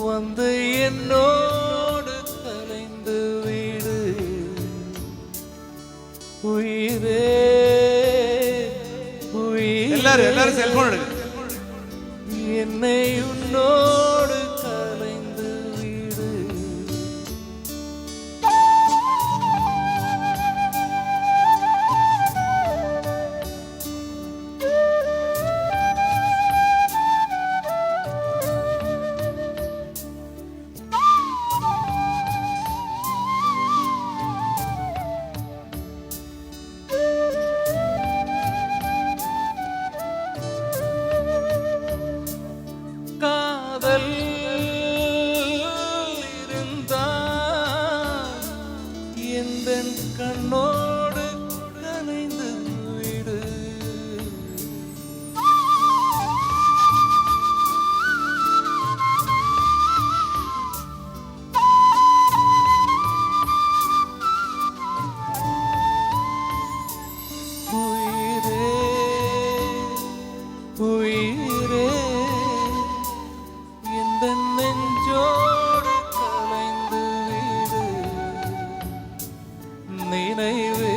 வந்து என்னோடு கலைந்து விடு உயிரே എല്ലാവരും സെൽഫോൺ എടുക്കുക என்னை உன்னோடு கலைந்து விடு காதல் இருந்தால் எந்தன் கண்ணோடு கலைந்து விடு உயிரே உயிரே இந்த நெஞ்சோடு கலைந்து விடு நினைவே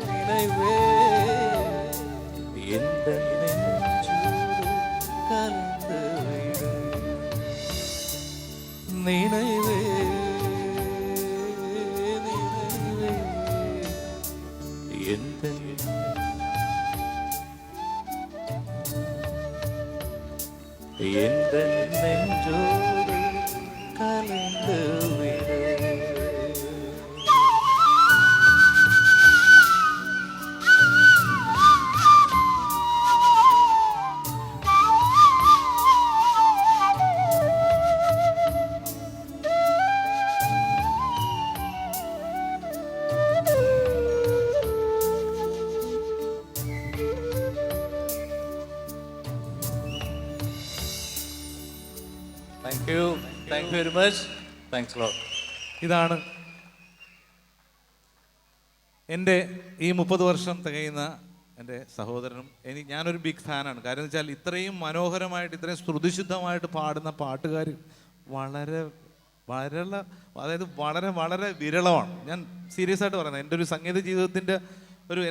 நினைவே இந்த நெஞ்சோடு கலைந்து விடு நினைவே நினைவே எந்த எந்த நெஞ்சோடு கலந்து விடு thank you very much thanks ലോട്ട് ഇതാണ് എൻ്റെ ഈ 30 വർഷം തികയുന്ന എൻ്റെ സഹോദരനും ഞാനൊരു ബിഗ് ഫാനാണ്. കാര്യം എന്ന് വെച്ചാൽ ഇത്രയും മനോഹരമായിട്ട് ഇത്രയും ശ്രുതിശുദ്ധമായിട്ട് പാടുന്ന പാട്ടുകാർ വളരെ അതായത് വളരെ വളരെ വിരളമാണ്. ഞാൻ സീരിയസ് ആയിട്ട് പറയുന്നത്, എൻ്റെ ഒരു സംഗീത ജീവിതത്തിൻ്റെ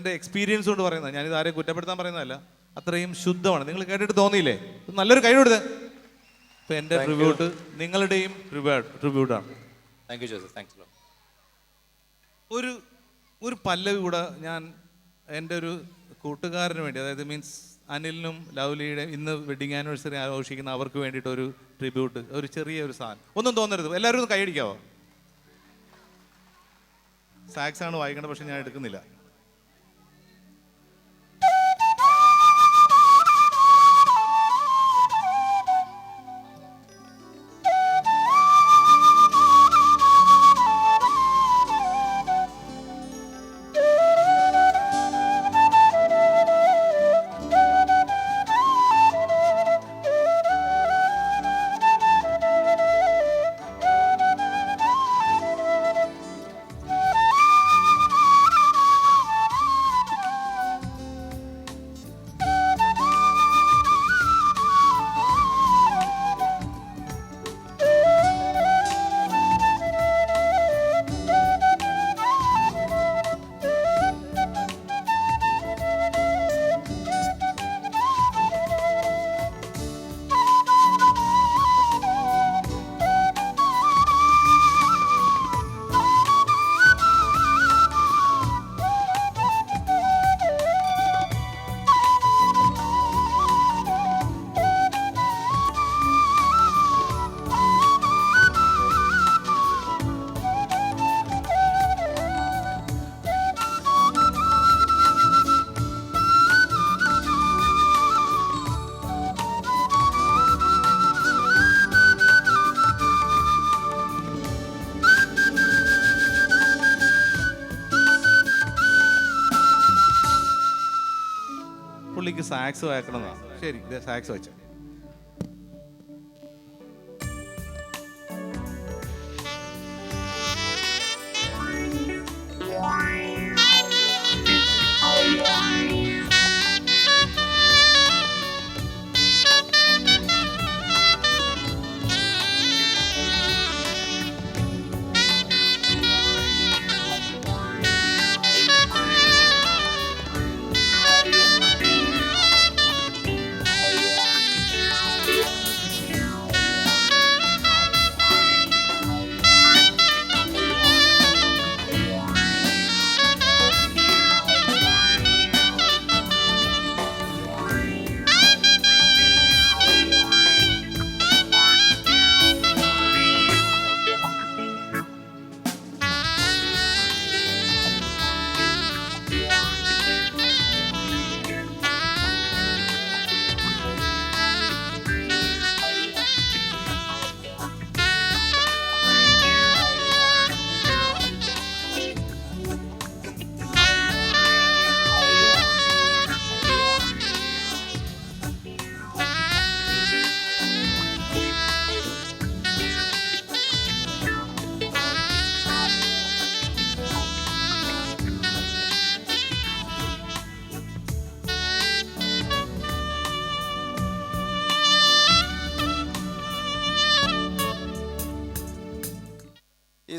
എൻ്റെ എക്സ്പീരിയൻസ് കൊണ്ട് പറയുന്നത്. ഞാനിത് ആരെയും കുറ്റപ്പെടുത്താൻ പറയുന്നതല്ല, അത്രയും ശുദ്ധമാണ്. നിങ്ങൾ കേട്ടിട്ട് തോന്നിയില്ലേ? നല്ലൊരു കൈ കൊടുത്തേ. ഇപ്പം എൻ്റെ ട്രിബ്യൂട്ട് നിങ്ങളുടെയും ട്രിബ്യൂട്ടാണ്. Thank you Joseph, thanks lot. ഒരു പല്ലവി കൂടെ ഞാൻ എൻ്റെ ഒരു കൂട്ടുകാരന് വേണ്ടി, അതായത് മീൻസ് അനിലിനും ലവ്ലിയുടെ ഇന്ന് വെഡിങ് ആനിവേഴ്സറി ആഘോഷിക്കുന്ന അവർക്ക് വേണ്ടിയിട്ട് ഒരു ട്രിബ്യൂട്ട്, ഒരു ചെറിയൊരു സാധനം. ഒന്നും തോന്നരുത്, എല്ലാവരും ഒന്ന് കൈയടിക്കാവോ? സാക്സ് ആണ് വായിക്കേണ്ടത്, പക്ഷെ ഞാൻ എടുക്കുന്നില്ല. പുള്ളിക്ക് സാക്സ് വായിക്കണമെന്നാണ്. ശരി, സാക്സ് വായിച്ച.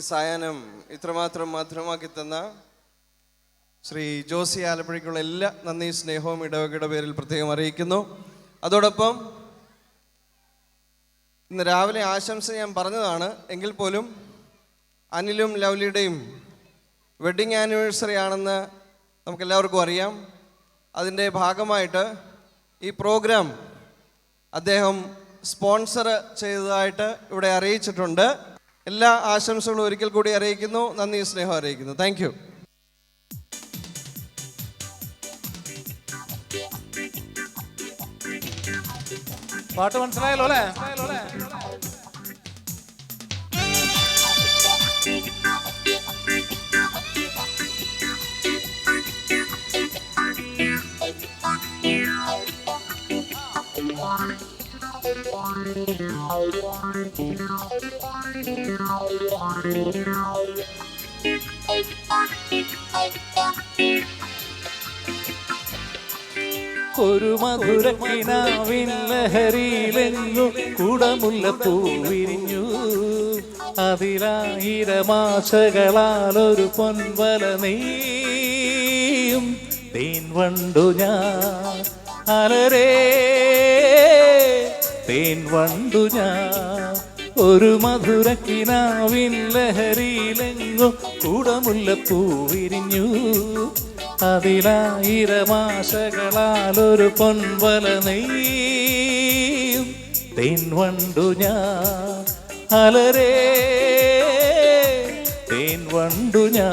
സായാഹ്നം ഇത്രമാത്രം മധുരമാക്കി തന്ന ശ്രീ ജോസി ആലപ്പുഴയ്ക്കുള്ള എല്ലാ നന്ദി സ്നേഹവും ഇടവകയുടെ പേരിൽ പ്രത്യേകം അറിയിക്കുന്നു. അതോടൊപ്പം ഇന്ന് രാവിലെ ആശംസ ഞാൻ പറഞ്ഞതാണ് എങ്കിൽ പോലും അനിലും ലവ്ലിയുടെയും വെഡ്ഡിങ് ആനിവേഴ്സറി ആണെന്ന് നമുക്കെല്ലാവർക്കും അറിയാം. അതിൻ്റെ ഭാഗമായിട്ട് ഈ പ്രോഗ്രാം അദ്ദേഹം സ്പോൺസർ ചെയ്തതായിട്ട് ഇവിടെ അറിയിച്ചിട്ടുണ്ട്. എല്ലാ ആശംസകളും ഒരിക്കൽ കൂടി അറിയിക്കുന്നു, നന്ദി സ്നേഹം അറിയിക്കുന്നു. Thank you. പാട്ട് മനസ്സിലായല്ലോ അല്ലേ? ഒരു മധുരക്കിനാവിൻ ലഹരിയിലെങ്ങു കുടമുല്ലപ്പൂ വിരിഞ്ഞു. അതിലായിരമാശകളാലൊരു പൊൻവല നെയ്യും തേൻ വണ്ടു ഞാൻ അലരേ തേൻ വണ്ടു ഞാൻ ഒരു മധുരക്കിനാവിൻ ലഹരിയിലെങ്ങോ കുടമുല്ലപ്പൂ വിരിഞ്ഞു അതിലായിരമാശകളാൽ ഒരു പൊൻവല നെയ്യും തേൻ വണ്ടു ഞാൻ അലരേ തേൻ വണ്ടു ഞാൻ.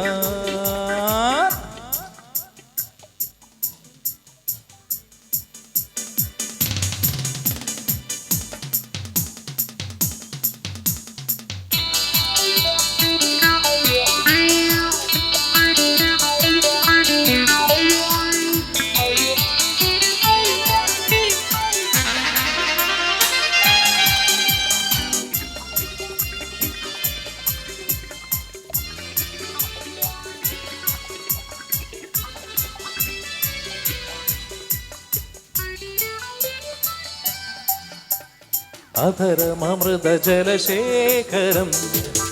അധരമൃത ജലശേഖരം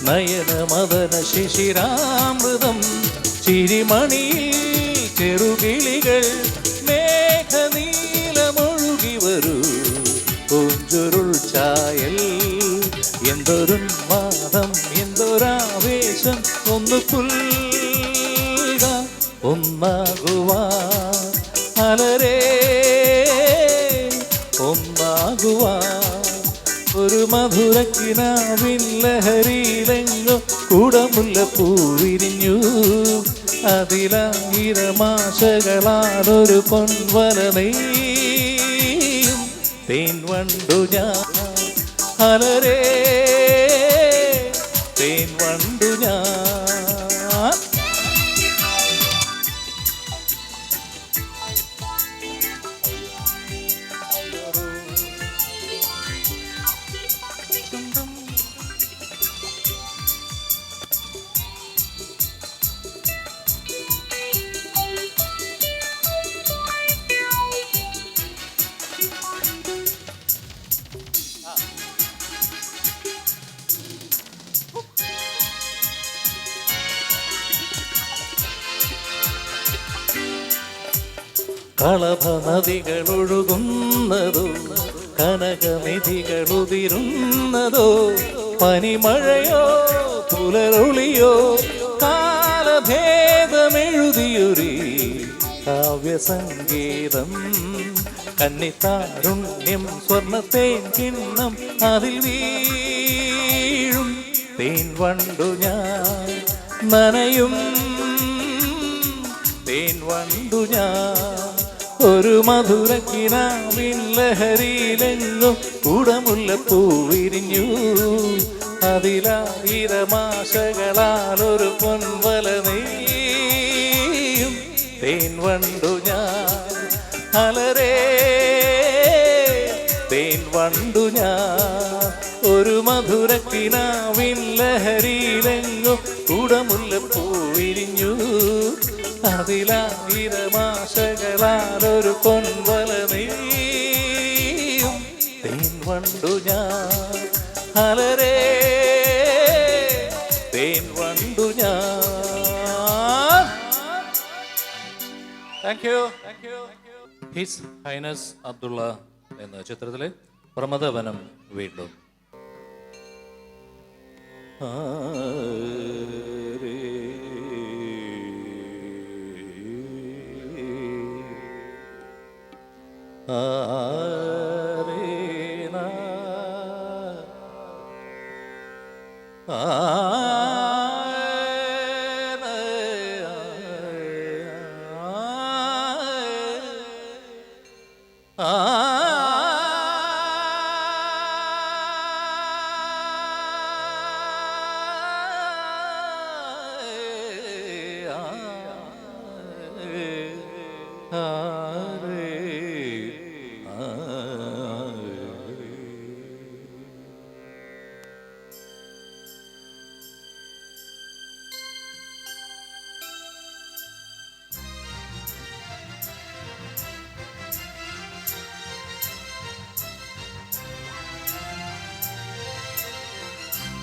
നയനമദന ശിശിരാമൃതം ചിരിമണിയിൽ ചെറുകിളികൾ മേഘനീലമൊഴുകി വരൂ പൂഞ്ചുരുൾ ചായൽ എന്തൊരുന്മാദം എന്തൊരാവേശം ഒന്ന് പുൽക ഒന്നാകുവാൻ അലരേ ഒന്നാകുവാൻ ഒരു മധുരക്കിനാവിൻ ലഹരിയിലെങ്ങോ കുടമുല്ലപ്പൂ വിരിഞ്ഞു അതിലായിരമാശകളാലൊരു പൊൻവല നെയ്യും തേൻ വണ്ടു ഞാൻ അലരേ തേൻ വണ്ടു ഞാൻ. കളഭ നദികളൊഴുകുന്നതോ കനകനിധികളുതിരുന്നതോ പനിമഴയോ പുലരൊളിയോ കാലഭേദമെഴുതിയൊരു കാവ്യസംഗീതം കന്നിത്താരുണ്യം സ്വർണ്ണത്തേൻ കിണ്ണം അതിൽ വീഴും തേൻ വണ്ടു ഞാൻ നനയും തേൻ വണ്ടു ഞാൻ ഒരു മധുരക്കിനാവിൻ ലഹരിയിലെങ്ങും കുടമുല്ലപ്പൂ വിരിഞ്ഞു അതിലായിരമാശകളാൽ ഒരു പൊൻവല നെയ്യും തേൻ വണ്ടു ഞാൻ അലരേ തേൻ വണ്ടു ഞാൻ ഒരു മധുരക്കിനാവിൻ ലഹരിയിലെങ്ങും കുടമുല്ലപ്പൂ വിരിഞ്ഞു അതിലായിരമാശകളാലൊരു പൊൻവല നെയ്യും തേൻ വണ്ടു ഞാൻ അലരേ തേൻ വണ്ടു ഞാൻ. Thank you. His highness Abdullah എന്ന ചിത്രത്തിലെ പ്രമദവനം വീണ്ടും.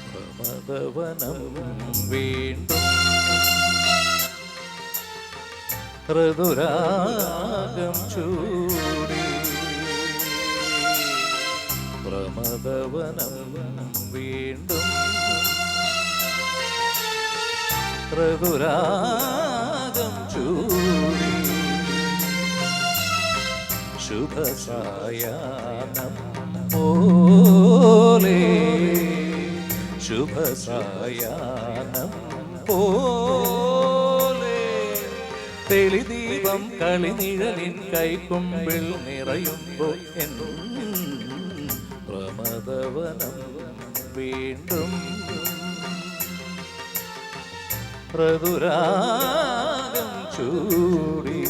പ്രമദവനം വീണ്ടും ഋതുരാഗം ചൂടി പ്രമദവനം വീണ്ടും ഋതുരാഗം ചൂടി ശുഭസായാഹ്നം പോലെ ശുഭസായാഹ്നം പോലെ തെളിദീപം കളിനിഴലിൻ കൈക്കുമ്പിൾ നിറയുമ്പോൾ പ്രമദവനം വീണ്ടും ഋതുരാഗം ചൂടി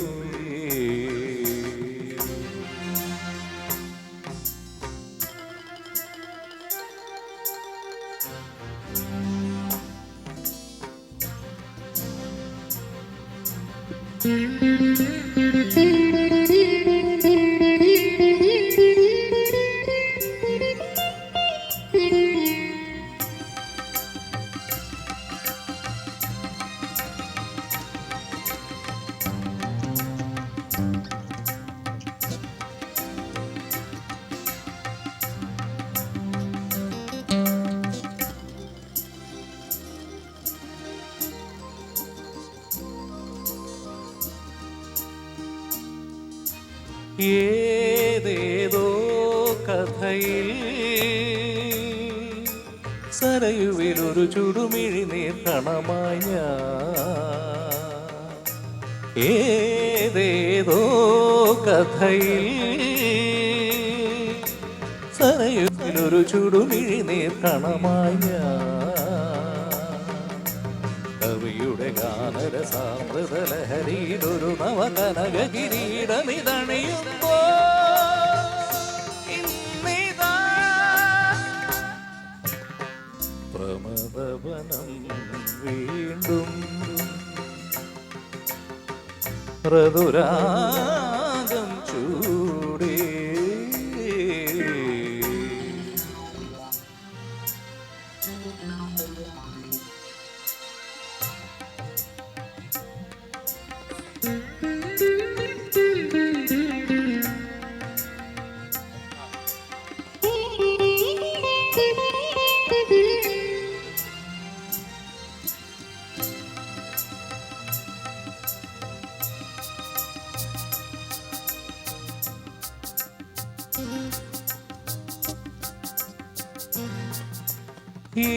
ഏതേതോ കഥയിൽ സരയുവിലൊരു ചുടുമിഴി നീർക്കണമായ ഏതേതോ കഥയിൽ സരയുവിലൊരു ചുടുമിഴി നീർക്കണമായ കവിയുടെ ഗാനരസാമൃതലഹരിയിലൊരു നവകനക കിരീടമിതണിയുമ്പോ ഇന്നിതാ പ്രമദവനം വീണ്ടും ഋതുരാഗം ചൂടി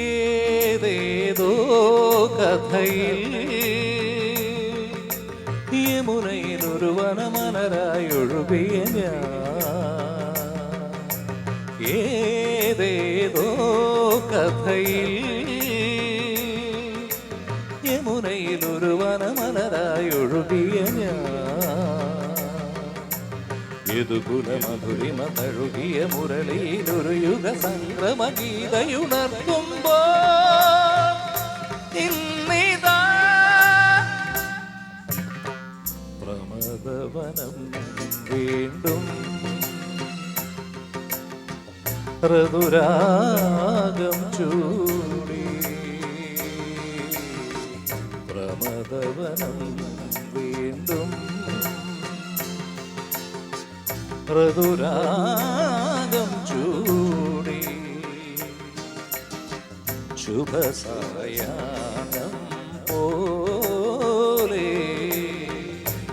ഏതേതോ കഥയിൽ യമുനയിലൊരു വനമലരായി ഒഴുകിയ ഞാൻ ഏതേതോ കഥയിൽ യമുനയിലൊരു വനമലരായി ഒഴുകിയ ഞാൻ യദുകുലമധുരിമ തഴുകിയ മുരളിയിലൊരു യുഗ സംക്രമ ഗീതയുണർത്തുമ്പോ ഇന്നിതാ പ്രമദവനം വീണ്ടും ഋതുരാഗം ചൂടി പ്രമദവനം വീണ്ടും ഋതുരാഗം ചൂടി ശുഭസായാഹ്നം പോലെ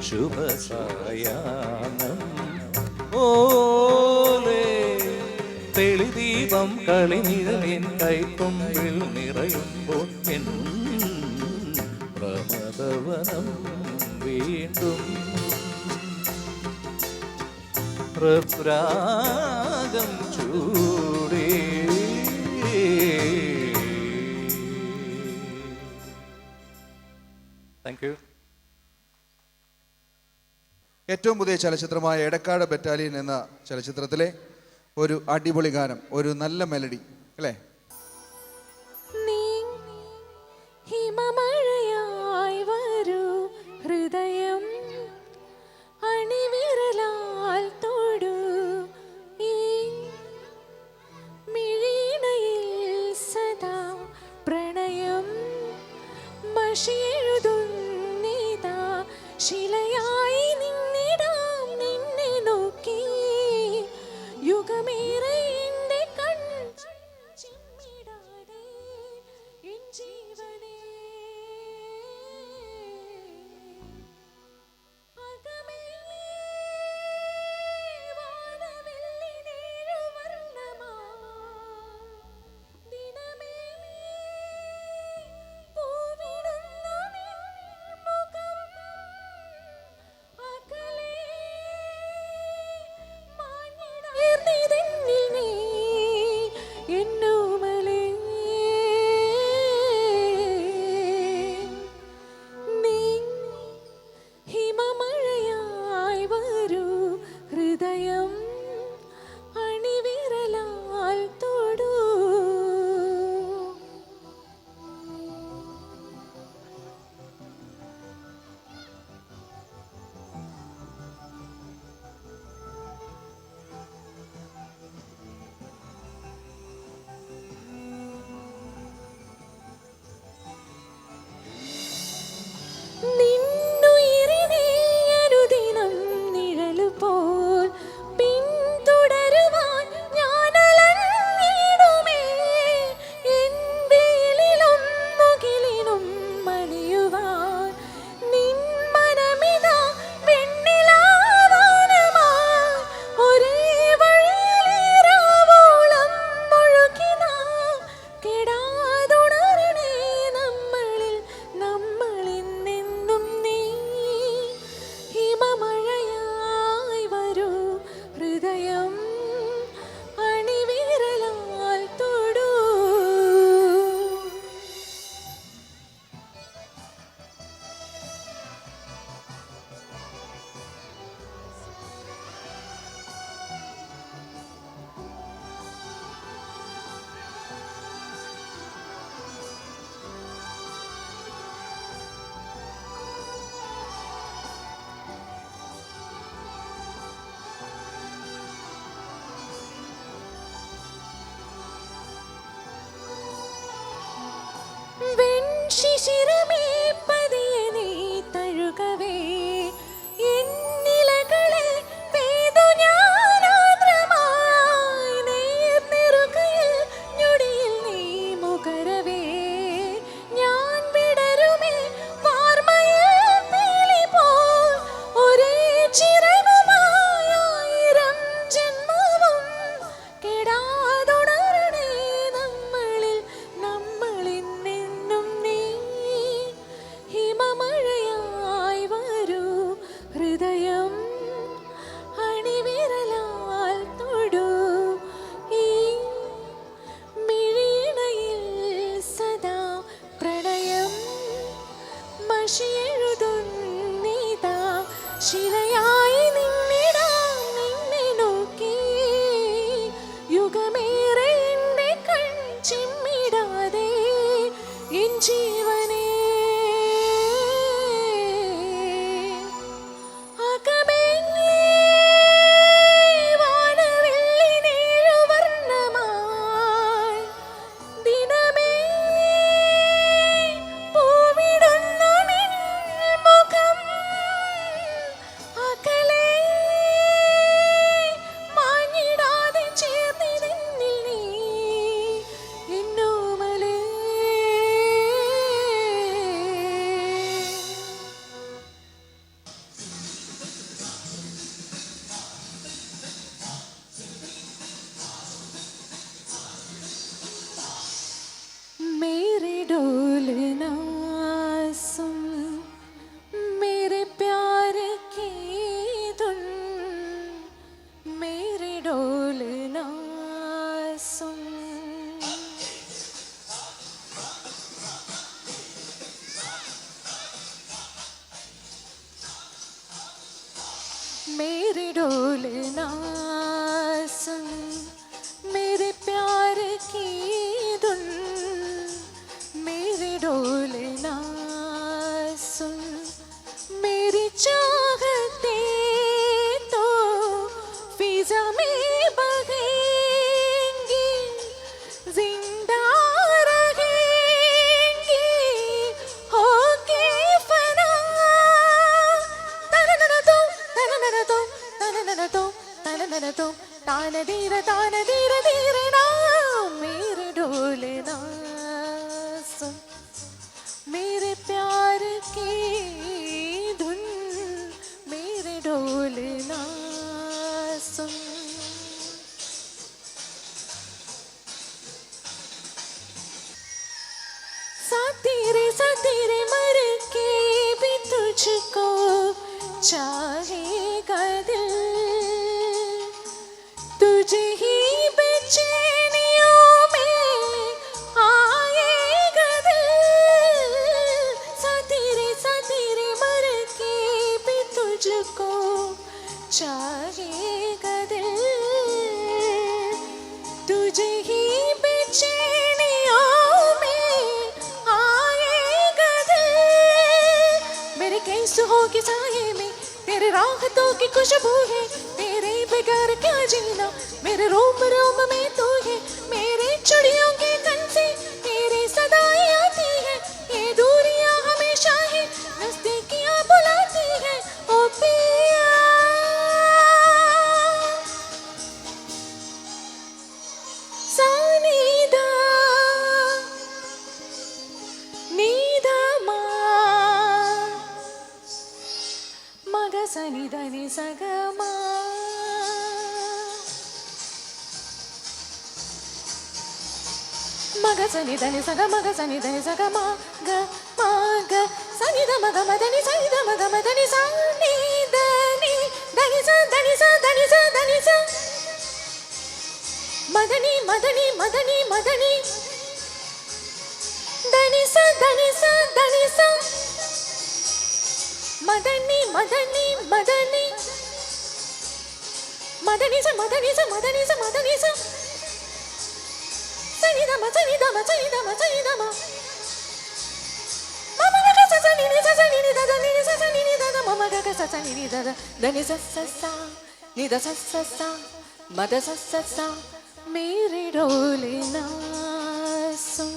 ശുഭസായാഹ്നം പോലെ തെളിദീപം കളിനിഴലിൻ കൈക്കുമ്പിൾ നിറയുമ്പോൾ പ്രമദവനം വീണ്ടും ഋതുരാഗം ചൂടി താങ്ക് യു. ഏറ്റവും പുതിയ ചലച്ചിത്രമായ എടക്കാട് ബറ്റാലിയൻ എന്ന ചലച്ചിത്രത്തിലെ ഒരു അടിപൊളി ഗാനം, ഒരു നല്ല മെലഡി അല്ലേ? ഹിമമഴയായി വരൂ ഹൃദയം അണിവിരലാൽ തൊടൂ ഈ മിഴിനയിൽ സദാ പ്രണയം മഷിയെഴുതുന്നിതാ ശിലയായി നിന്നിടാം നിന്നെ നോക്കി യുഗമേറെ എൻ്റെ ശിശിരമേ പതിയെ നീ തഴുകവേ എന്നിലകളെ പെയ്തു ഞാനാദ്രമായി നേർന്നിറുകയിൽ ഞൊടിയിൽ നീ മുകരവേ ഞാൻ വിടരുമേ വാർമയിൽ പീലി പോൽ ഒരേ ചിറകുമായായിരം ജന്മവും കെടാതുണരണേ നമ്മളിൽ നമ്മളിന്നെന്നും നീ ഹിമമഴയായി വരൂ ഹൃദയം അണിവിരലാൽ തൊടൂ ഈ മിഴിയിണയിൽ സദാ പ്രണയം മഷിയെഴുതുന്നിതാ ശിലയായി നിന്നിടാം നിന്നെ നോക്കി യുഗമേറെ എൻ്റെ കൺ ചിമ്മിടാതെ എൻ ജീവനേ അകമേങ്ങി വാനവെള്ളി നീരുവർണ്ണമായി ദിനമേ പൂവിടുന്നു നിൻ മുഖം അകലെ മാഞ്ഞിടാതെ ചേർന്നിരുന്നിൽ നീ എന്നോമലേ मेरे डोलना सुन मेरे प्यार की धुन मेरे डोलना सुन मेरे डोलना सुन मेरे प्यार की धुन मेरे डोलना सुन मेरी चाहते तो फिजा में बहेंगी जिंदा रहेंगी होके फना तननन तो तान धीर ना मेरे डोलना सुन मेरे प्यार की धुन मेरे डोलना सुन साथी रे मर के भी तुझको चाहेगा दिल तुझे ही बेचैनियों में आएगा दिल साथी रे मर के भी तुझको चाहेगा दिल तुझे ही बेचैनियों में आएगा दिल मेरे कैसुओं के साये में तेरे राहतों की खुशबू है तेरे बगैर क्या जीना मेरे रोम रोम में तू है मेरे चुड़ियों के कन से तेरी सदाएं आती है ये दूरियां हमेशा है नजदीकियां बुलाती है ओ पिया सानीदा नीदा मा मग सनि धनि सगमा मग सनि धनि सग मग सनि धनि सग ग सनि ध मग मदनि सनि ध मग मदनि सनि धनि धनि स धनि स धनि स धनि स मदनि मदनि मदनि मदनि धनि स धनि स धनि स मदनि मदनि मदनि मदनि स मदनि स मदनि स मदनि स सनि ध म सनि ध म सनि ध म सनि ध म मम ग स सनि नि स सनि नि ध ध नि स सनि नि ध ध मम ग स सनि नि ध ध ध नि स स सा नि ध स स सा म ध स स सा मेरे डोलना सुन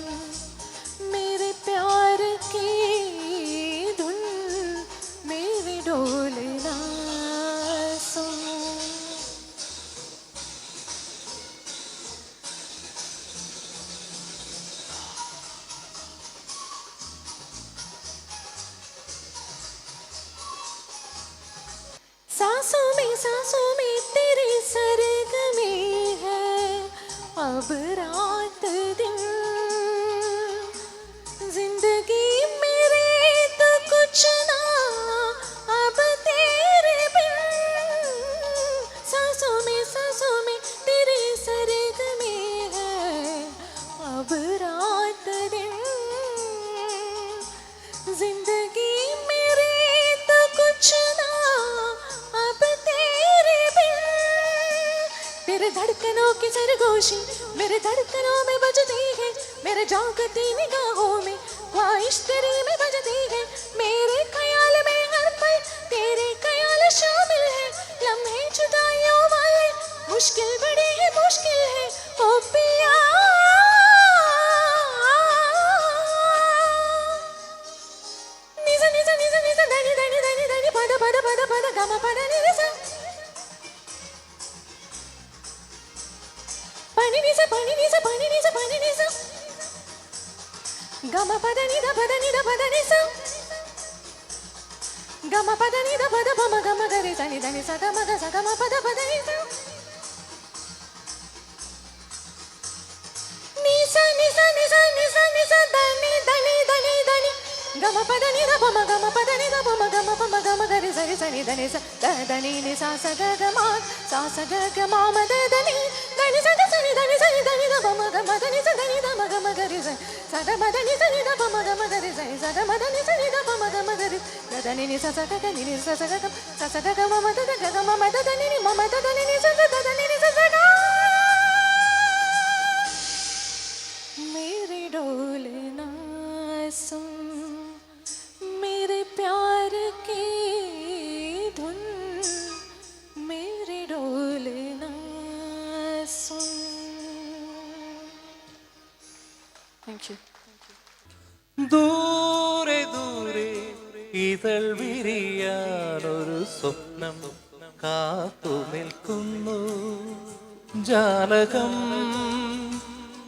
मेरे प्यार रात दिन जिंदगी मेरे तो कुछ ना अब तेरे बिन सांसों में तेरे सरग में है अब रात दिन जिंदगी मेरे तो कुछ ना अब तेरे बिन तेरे धड़कनों की सरगोशी मेरे धड़कनों में बजती है मेरे जागती निगाहों में ख्वाहिश तेरी में बजती है मेरे ख्याल में हर पल तेरे ख्याल शामिल है लम्हे जुदाइयों वाले मुश्किल बड़ी है मुश्किल है ओ पिया निजा निजा निजा निजा धनी धनी धनी धनी पद पद पद पद गम पद निजा pani ni sa pani ni sa pani ni sa pani ni sa gama pada ni da pada ni sa gama pada ni da pada ma gama ga re sa ni da ni sa gama pada ni sa ni sa ni sa ni sa ni sa ni sa dani dani dani dani gama pada ni da ma gama pada ni da ma gama ga re sa ni da ni sa da dani ni sa ga ma ma da dani dani sa ni dani sa ni dani da ma ga ma dani sa dani da ma ga ma ga re sa da ma dani sa ni da ma ga ma ga re sa da ma dani sa ni da ma ga ma ga re da dani ni sa ga ni sa ga ma ma da ga ma ma da dani ni ma ma da dani ni sa da dani ni sa ga मेरे डोलना सुन मेरे प्यार की धुन मेरे डोलना सुन thank you ദൂരെ ദൂരെ ഇതൾ വിരിയാനൊരു സ്വപ്നം കാത്തു നിൽക്കുന്നു ജാലകം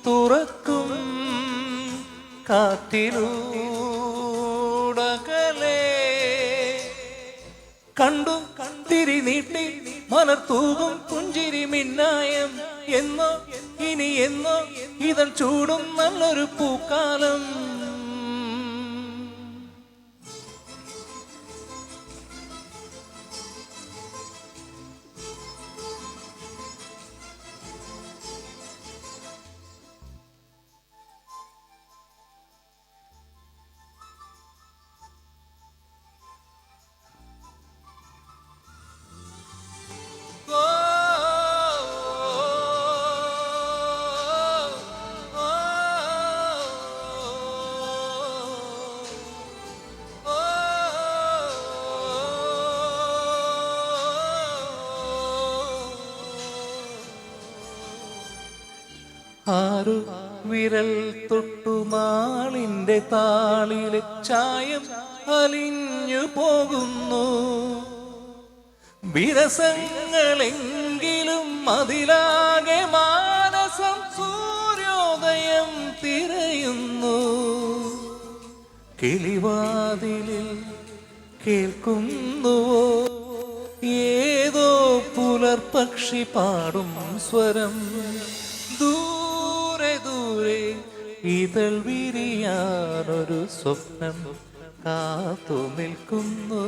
തുറക്കും കാറ്റിലൂടകലേ കണ്ടു തിരി നീട്ടി മലർത്തൂകും പുഞ്ചിരി മിന്നായം എന്നോ ഇനി എന്നോ ഇതൾ ചൂടും നല്ലൊരു പൂക്കാലം ആരു വിരൽ തൊട്ടു നാളിന്റെ താളിലെ ചായം അലിഞ്ഞു പോകുന്നു വിരസങ്ങളെങ്കിലും അതിലാകെ മാനസം സൂര്യോദയം തിരയുന്നു കിളിവാതിലിൽ കേൾക്കുന്നുവോ ഏതോ പുലർപക്ഷി പാടും സ്വരം ദൂരെ ദൂരെ ഇതൾ വിരിയാനൊരു സ്വപ്നം കാത്തു നിൽക്കുന്നു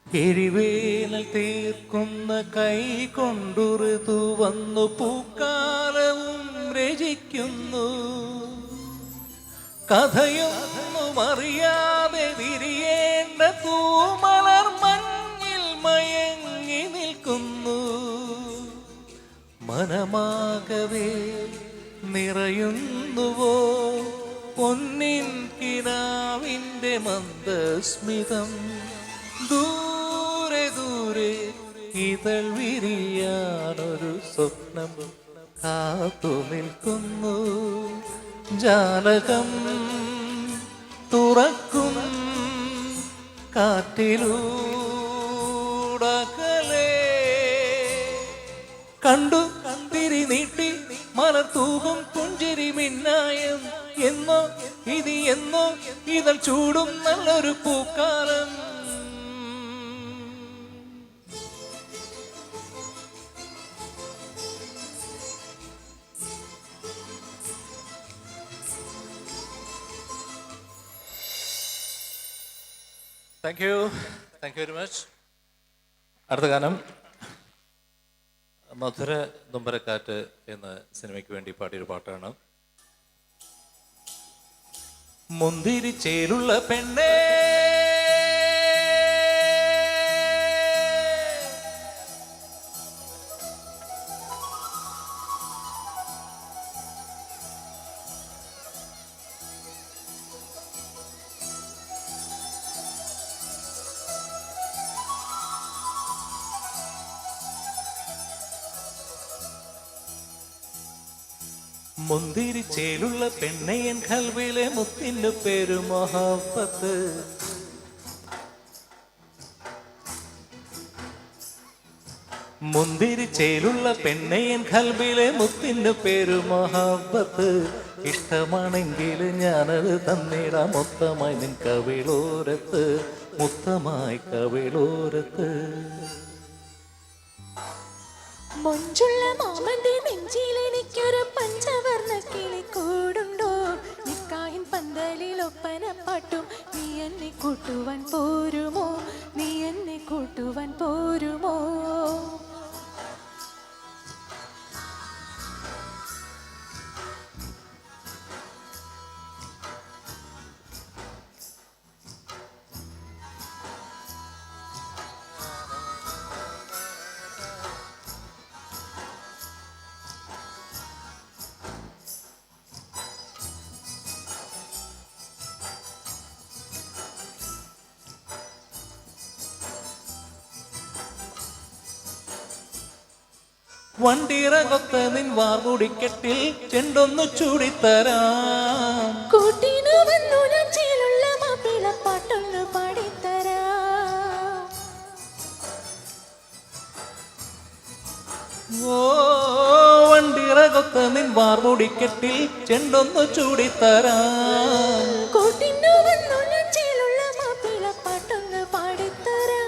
എരിവേനൽ തീർക്കുന്ന കൈ കൊണ്ടു ഋതു വന്നു പൂക്കാലവും രചിക്കുന്നു കഥയൊന്നും അറിയാതെ വിരിയേണ്ട തൂമലർ മഞ്ഞിൽ മയങ്ങി നിൽക്കുന്നു മനമാകവേ നിറയുന്നുവോ പൊന്നിൻ കിനാവിൻ്റെ മന്ദസ്മിതം ദൂരെ ദൂരെ ഇതൾ വിരിയാനൊരു സ്വപ്നം കാത്തു നിൽക്കുന്നു ജാലകം തുറക്കും കാറ്റിലൂടകലേ കണ്ടു തിരി നീട്ടി മലർ തൂകും പുഞ്ചിരി മിന്നായം എന്നോ ഇത് എന്നോ ഇതൾ ചൂടും നല്ലൊരു പൂക്കാലം. Thank you very much. അടുത്ത ഗാനം മധുര നൊമ്പരക്കാറ്റ് എന്ന സിനിമയ്ക്ക് വേണ്ടി പാടിയൊരു പാട്ടാണ്. മുന്തിരി ചേലുള്ള പെണ്ണേ മുന്തിരി ചേലുള്ള പെണ്ണയൻ കൽവിലെ മുത്തിൻ്റെ പേര് മൊഹബത്ത്. മുന്തിരി ചേലുള്ള പെണ്ണയൻ കൽവിലെ മുത്തിൻ്റെ പേര് മൊഹബത്ത്. ഇഷ്ടമാണെങ്കിൽ ഞാനത് തന്നിടാം മൊത്തമായി നിൻ കവിളോരത്ത്, മുത്തമായി കവിളോരത്ത്. മൊഞ്ചുള്ള മാമന്റെ നെഞ്ചിൽ എനിക്കൊരു പഞ്ചവർണ്ണ കിളിക്കൂടുണ്ടോ? നിക്കാഹിൻ പന്തലിൽ ഒപ്പന പാട്ടും നീ എന്നെ കൂട്ടുവാൻ പോരുമോ? നീ എന്നെ കൂട്ടുവാൻ പോരുമോ? വണ്ടിറകൊത്ത നിൻ വാർമുടിക്കെട്ടിൽ ചെണ്ടൊന്നു ചൂടിത്തരാം. കൂട്ടിനു വന്നു നെഞ്ചിലുള്ള മാപ്പിളപ്പാട്ടൊന്നു പാടിത്തരാം. ഓ വണ്ടിറകൊത്ത നിൻ വാർമുടിക്കെട്ടിൽ ചെണ്ടൊന്നു ചൂടിത്തരാം. കൂട്ടിനു വന്നു നെഞ്ചിലുള്ള മാപ്പിളപ്പാട്ടൊന്നു പാടിത്തരാം.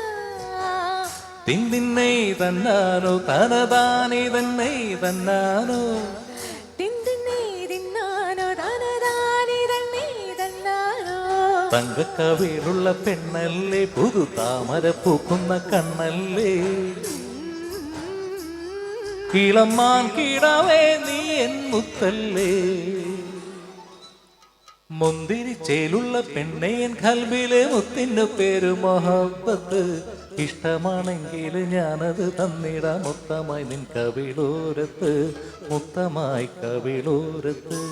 തിന്നിന്നൈ തന്നാനോ തനതാനി തന്നൈ തന്നാനോ, തിന്തിന്നേ തിന്നാനോ തനതാനി തന്നേ തന്നാനോ. തങ്കക്കവിളുള്ള പെണ്ണല്ലേ, പുതു താമര പൂക്കുന്ന കണ്ണല്ലേ, കിളമാൻ കിടാവേ നീ എൻ മുത്തല്ലേ. മുന്തിരി ചേലുള്ള പെണ്ണയൻ കൽബിലെ മുത്തിൻ്റെ പേര് മൊഹബത്ത്. ഇഷ്ടമാണെങ്കിൽ ഞാനത് തന്നിടാം മൊത്തമായി നിൻ കവിളോരത്ത്, മുത്തമായി കവിളോരത്ത്.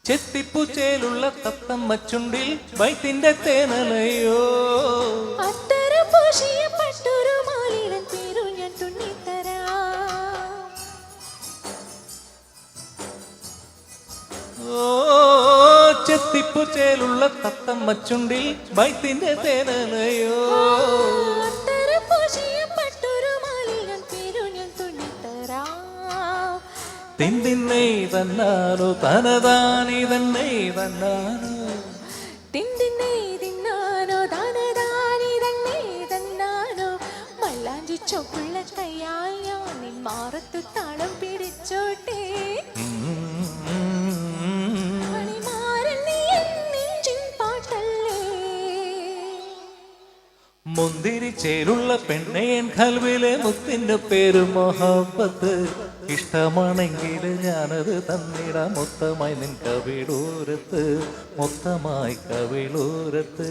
ചെത്തിപ്പൂച്ചേലുള്ള തത്തമ്മ ചുണ്ടിൽ വൈത്തിന്റെ തേനലയോ, അത്തരം പൂശിയ പട്ടൊരു മാലിടൻ പേരു ഞാൻ തുന്നിത്തരാം. ഓ ചെത്തിപ്പൂച്ചേലുള്ള തത്തമ്മ ചുണ്ടിൽ വൈത്തിന്റെ തേനലയോ, അത്തരം പൂശിയ പട്ടൊരു മാലിടൻ പേരു ഞാൻ തുന്നിത്തരാം. തിന്തിന്നൈ തന്നാനോ തനതാനി തന്നൈ തന്നാനോ, തിന്തിന്നേ തിന്നാനോ തനതാനി തന്നേ തന്നാനോ. മല്ലാഞ്ചി ചൊപ്പുള്ള കയ്യാൽ ഞാൻ നിൻ മാറത്തു താളം പിടിച്ചോട്ടെ. മണിമാരൻ നീ എൻ നെഞ്ചിൻ പാട്ടല്ലേ. മുന്തിരി ചേലുള്ള പെണ്ണയൻ കൽവിലെ മുത്തിൻ്റെ പേര് മൊഹബത്ത്. ഇഷ്ടമാണെങ്കിൽ ഞാനത് തന്നിടാം മൊത്തമായി നിൻ കവിളോരത്ത്, മൊത്തമായി കവിളോരത്ത്.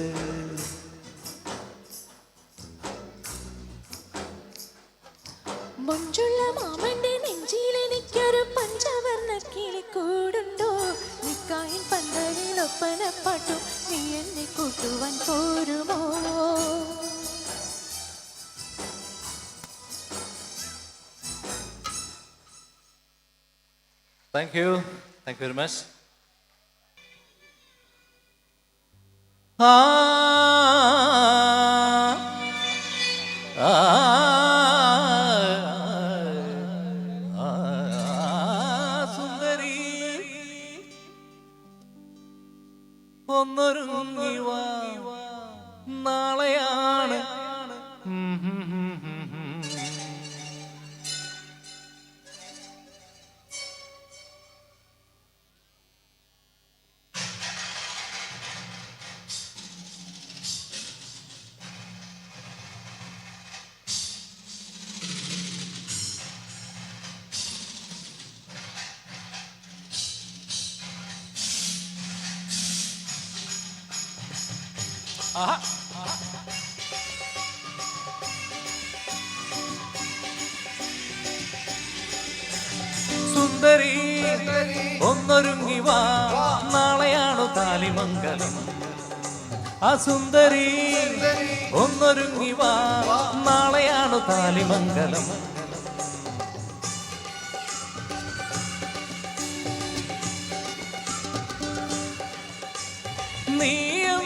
Thank you very much. ആ ആ സുന്ദരി ഒന്നൊരുങ്ങി വാ, നാളെയാണ് സുന്ദരി ഒന്നൊരുങ്ങി വാ, നാളെയാണു താലിമംഗലം. ആ സുന്ദരി ഒന്നൊരുങ്ങി വാ, നാളെയാണു താലിമംഗലം. നീയും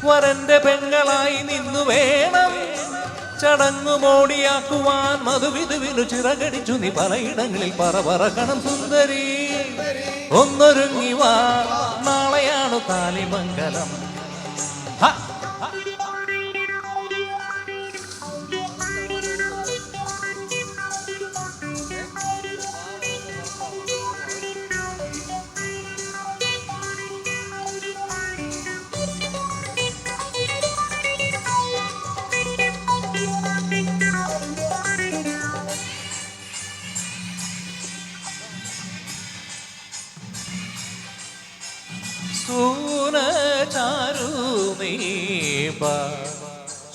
വരന്റെ പെങ്ങളായി നിന്നു വേണം ചടങ്ങു മോടിയാക്കുവാൻ. മധുവിധുവിനു ചിറകടിച്ചു നീ പലയിടങ്ങളിൽ പറക്കണം. സുന്ദരി ഒന്നൊരുങ്ങി വാ, നാളെയാണു താലിമംഗലം.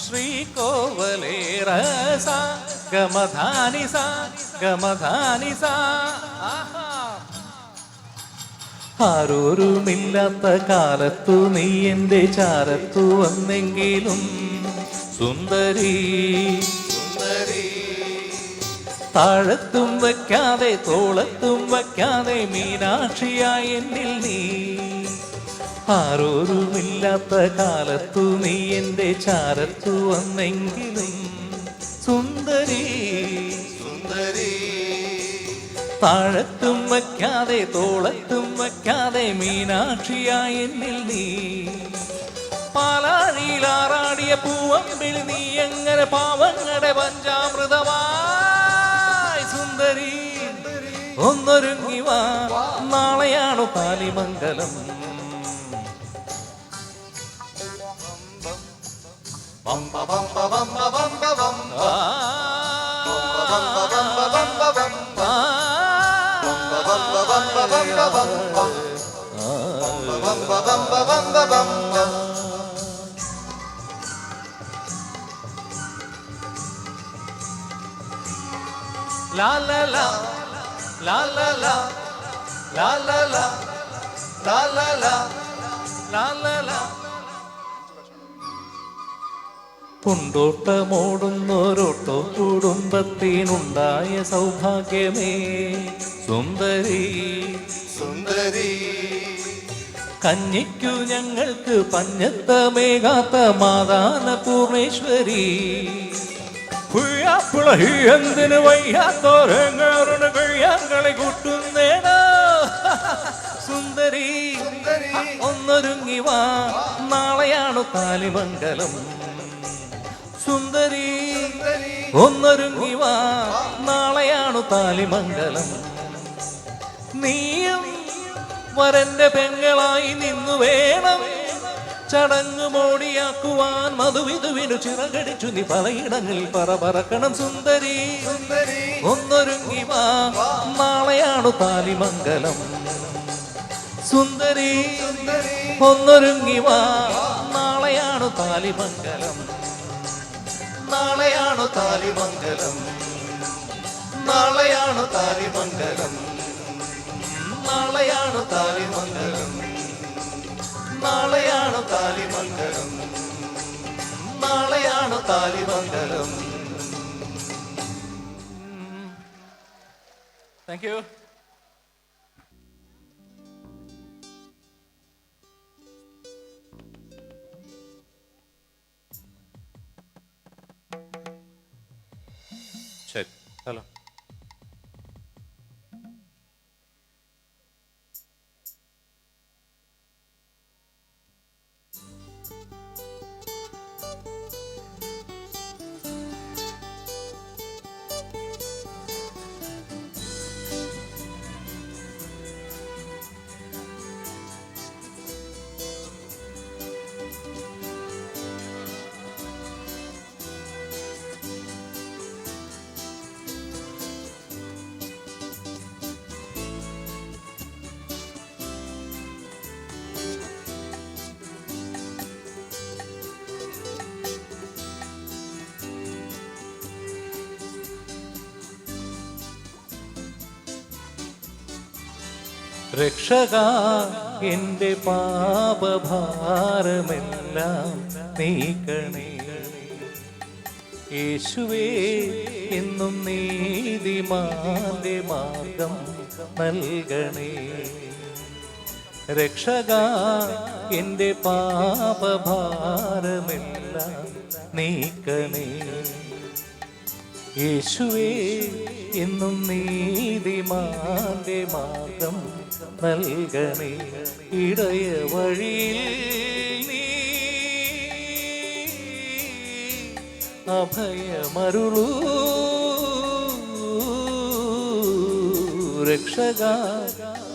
ശ്രീകോവലേരസ ഗമധാനിസ ഗമധാനിസ. ആരോരുമില്ലാത്ത കാലത്തു നീ എൻ്റെ ചാരത്തു വന്നെങ്കിലും സുന്ദരി സുന്ദരി താഴത്തും വയ്ക്കാതെ തോളത്തും വയ്ക്കാതെ മീനാക്ഷിയായി എന്നിൽ നീ. ആരോരുമില്ലാത്ത കാലത്തു നീ എൻ്റെ ചാരത്തു വന്നെങ്കിലും സുന്ദരി സുന്ദരി താഴത്തും വയ്ക്കാതെ തോളത്തും വയ്ക്കാതെ മീനാക്ഷിയായി എന്നിൽ നീ. പാലാഴിയിലാറാടിയ പൂവമ്പിൽ നീ എങ്ങനെ പാവങ്ങളുടെ പഞ്ചാമൃതമായി. സുന്ദരി ഒന്നൊരുങ്ങി വാ, നാളെയാണു താലിമംഗലം. La la la la la la la la la la la la la la la. കൊണ്ടോട്ടമോടുന്നോരോട്ടോ കുടുംബത്തിനുണ്ടായ സൗഭാഗ്യമേ സുന്ദരി സുന്ദരി. കഞ്ഞിക്കു ഞങ്ങൾക്ക് പഞ്ഞത്തമേകാത്ത മാതാന പൂർണേശ്വരി. എന്തിനു വയ്യാത്തോരങ്ങളുടെ കഴിയാങ്കളെ കൂട്ടുന്നേട. സുന്ദരി ഒന്നൊരുങ്ങി വാ, നാളെയാണു താലിമംഗലം. സുന്ദരി ഒന്നൊരുങ്ങി വാ, നാളെയാണു താലിമംഗലം. നീയും വരന്റെ പെങ്ങളായി നിന്നു വേണം ചടങ്ങു മോടിയാക്കുവാൻ. മധുവിധുവിനു ചിറകടിച്ചു നീ പലയിടങ്ങളിൽ പറക്കണം. സുന്ദരി ഒന്നൊരുങ്ങി വാ, നാളെയാണു താലിമംഗലം. സുന്ദരി ഒന്നൊരുങ്ങി വാ, നാളെയാണു താലിമംഗലം. നാളെയാണു താലിമംഗലം. നാളെയാണു താലിമംഗലം. നാളെയാണു താലിമംഗലം. നാളെയാണു താലിമംഗലം. നാളെയാണു താലിമംഗലം. Thank you. ഹലോ. രക്ഷക എൻ്റെ പാപഭാരമെല്ലാം നീക്കണേ. യേശുവേ എന്നും നീതിമാന്റെ മാർഗം നൽകണേ. രക്ഷക എൻ്റെ പാപഭാരമെല്ലാം നീക്കണേ. യേശുവേ എന്നും നീതിമാന്റെ മാർഗം നൽകണേ. ഇടയ വഴിയിൽ നീ അഭയമരുളൂ. രക്ഷക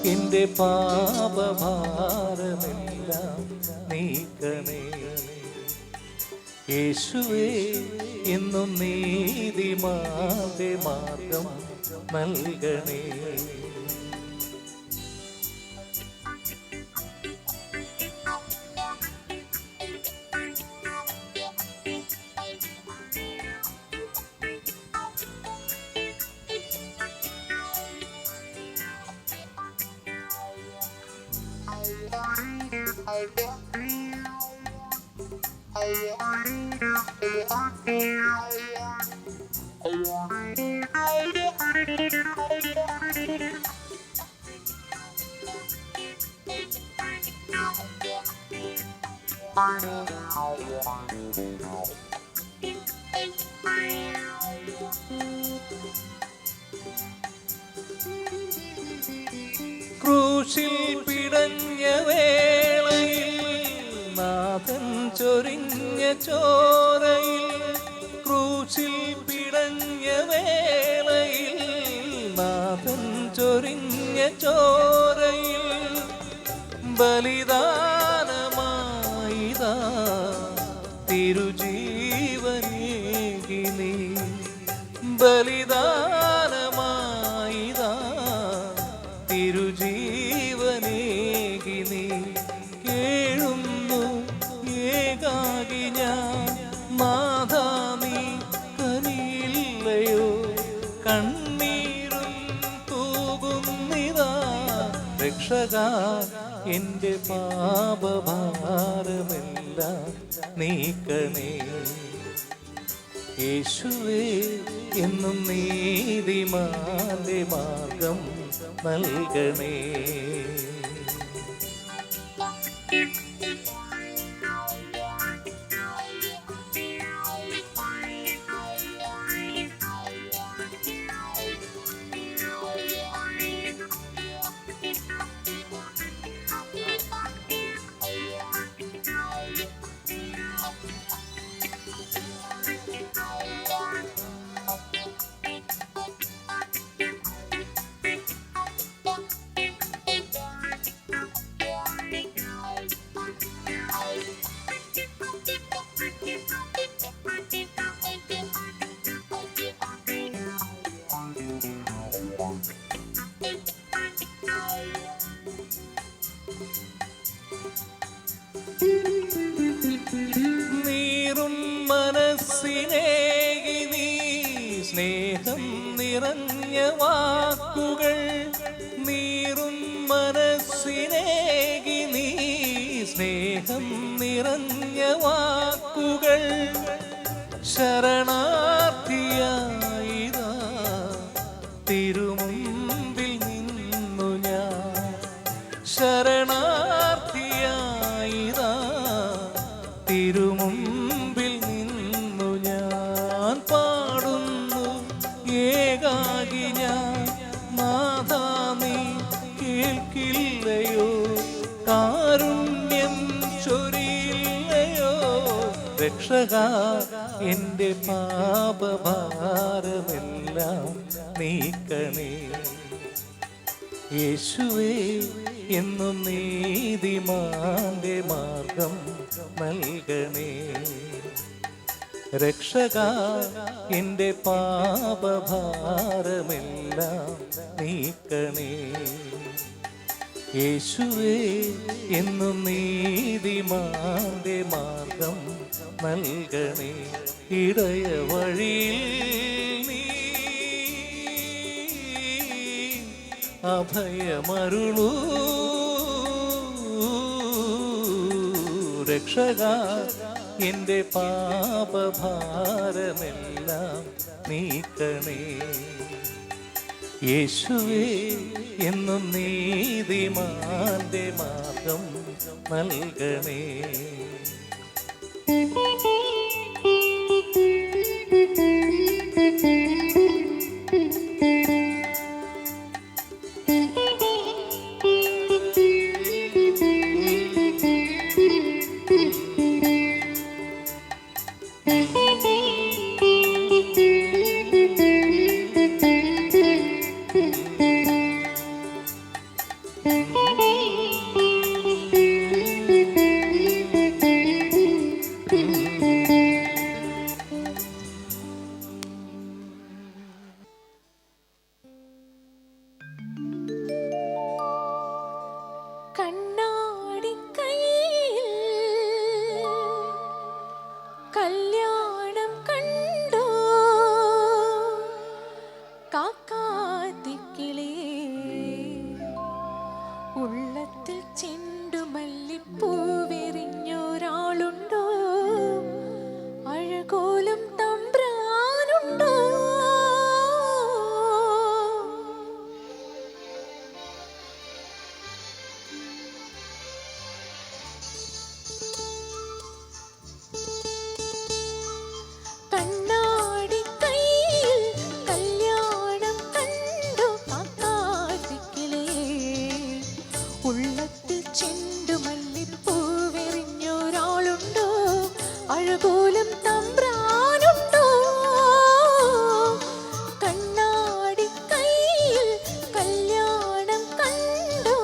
എൻ്റെ പാപഭാരമെല്ലാം നീക്കണേ. യേശുവേ എന്നും നീതിമാന്റെ മാർഗം നൽകണേ. ക്രൂശിൽ പിടഞ്ഞ വേളയിൽ നാഥൻ ചൊരിഞ്ഞ ചോരയിൽ. ക്രൂശിൽ പിടഞ്ഞ വേളയിൽ നാഥൻ ചൊരിഞ്ഞ ചോരയിൽ ബലിദാനമായിതാ തിരുജീവനേകി നീ. ബലിദാനമായിതാ തിരുജീവനേകി നീ. കേഴുന്നു ഏകാകി ഞാൻ നാഥാ നീ കനിയില്ലയോ. കണ്ണീരും തൂകുന്നിതാ. രക്ഷക എൻ്റെ പാപഭാരമെല്ലാം നീക്കണേ. യേശുവേ എന്നും നീതിമാന്റെ മാർഗം നൽകണേ. നീറും മനസ്സിനേകി നീ സ്നേഹം നിറഞ്ഞ വാക്കുകൾ. നീറും മനസ്സിനേകി നീ സ്നേഹം നിറഞ്ഞ വാക്കുകൾ. ശരണാർത്ഥിയായിതാ തിരുമുമ്പിൽ നിന്നു ഞാൻ. ശരണാർത്ഥിയായിതാ തിരുമുമ്പിൽ നിന്നു ഞാൻ. പാടുന്നു ഏക പൊറുക്കില്ലയോ, കാരുണ്യം ചൊരിയില്ലയോ. രക്ഷക എൻ്റെ പാപഭാരമെല്ലാം നീക്കണേ. യേശുവേ എന്നും നീതിമാന്റെ മാർഗം നൽകണേ. രക്ഷക എൻ്റെ പാപഭാരമെല്ലാം നീക്കണേ. യേശുവേ എന്നും നീതിമാന്റെ മാർഗം നൽകണേ. ഇടയ വഴിയിൽ നീ അഭയമരുളൂ. രക്ഷക എൻ്റെ പാപഭാരമെല്ലാം നീക്കണേ. യേശുവേ എന്നും നീതിമാന്റെ മാർഗം നൽകണേ. കണ്ണാടിക്കൈയിൽ കല്യാണം കണ്ടോ കാക്കാത്തിക്കിളി, ഉള്ളത്തിൽ ചെണ്ടുമല്ലിപ്പൂവെറിഞ്ഞൊരാളുണ്ടോ, അഴകോലും തമ്പ്രാനുണ്ടോ. കണ്ണാടിക്കൈയിൽ കല്യാണം കണ്ടു കാക്കാത്തിക്കിളി, ഉള്ളത്തിൽ ചെണ്ടുമല്ലിപ്പൂവെറിഞ്ഞൊരാളുണ്ടോ, അഴകോലും തമ്പ്രാനുണ്ടോ. കണ്ണാടിക്കൈയിൽ കല്യാണം കണ്ടോ.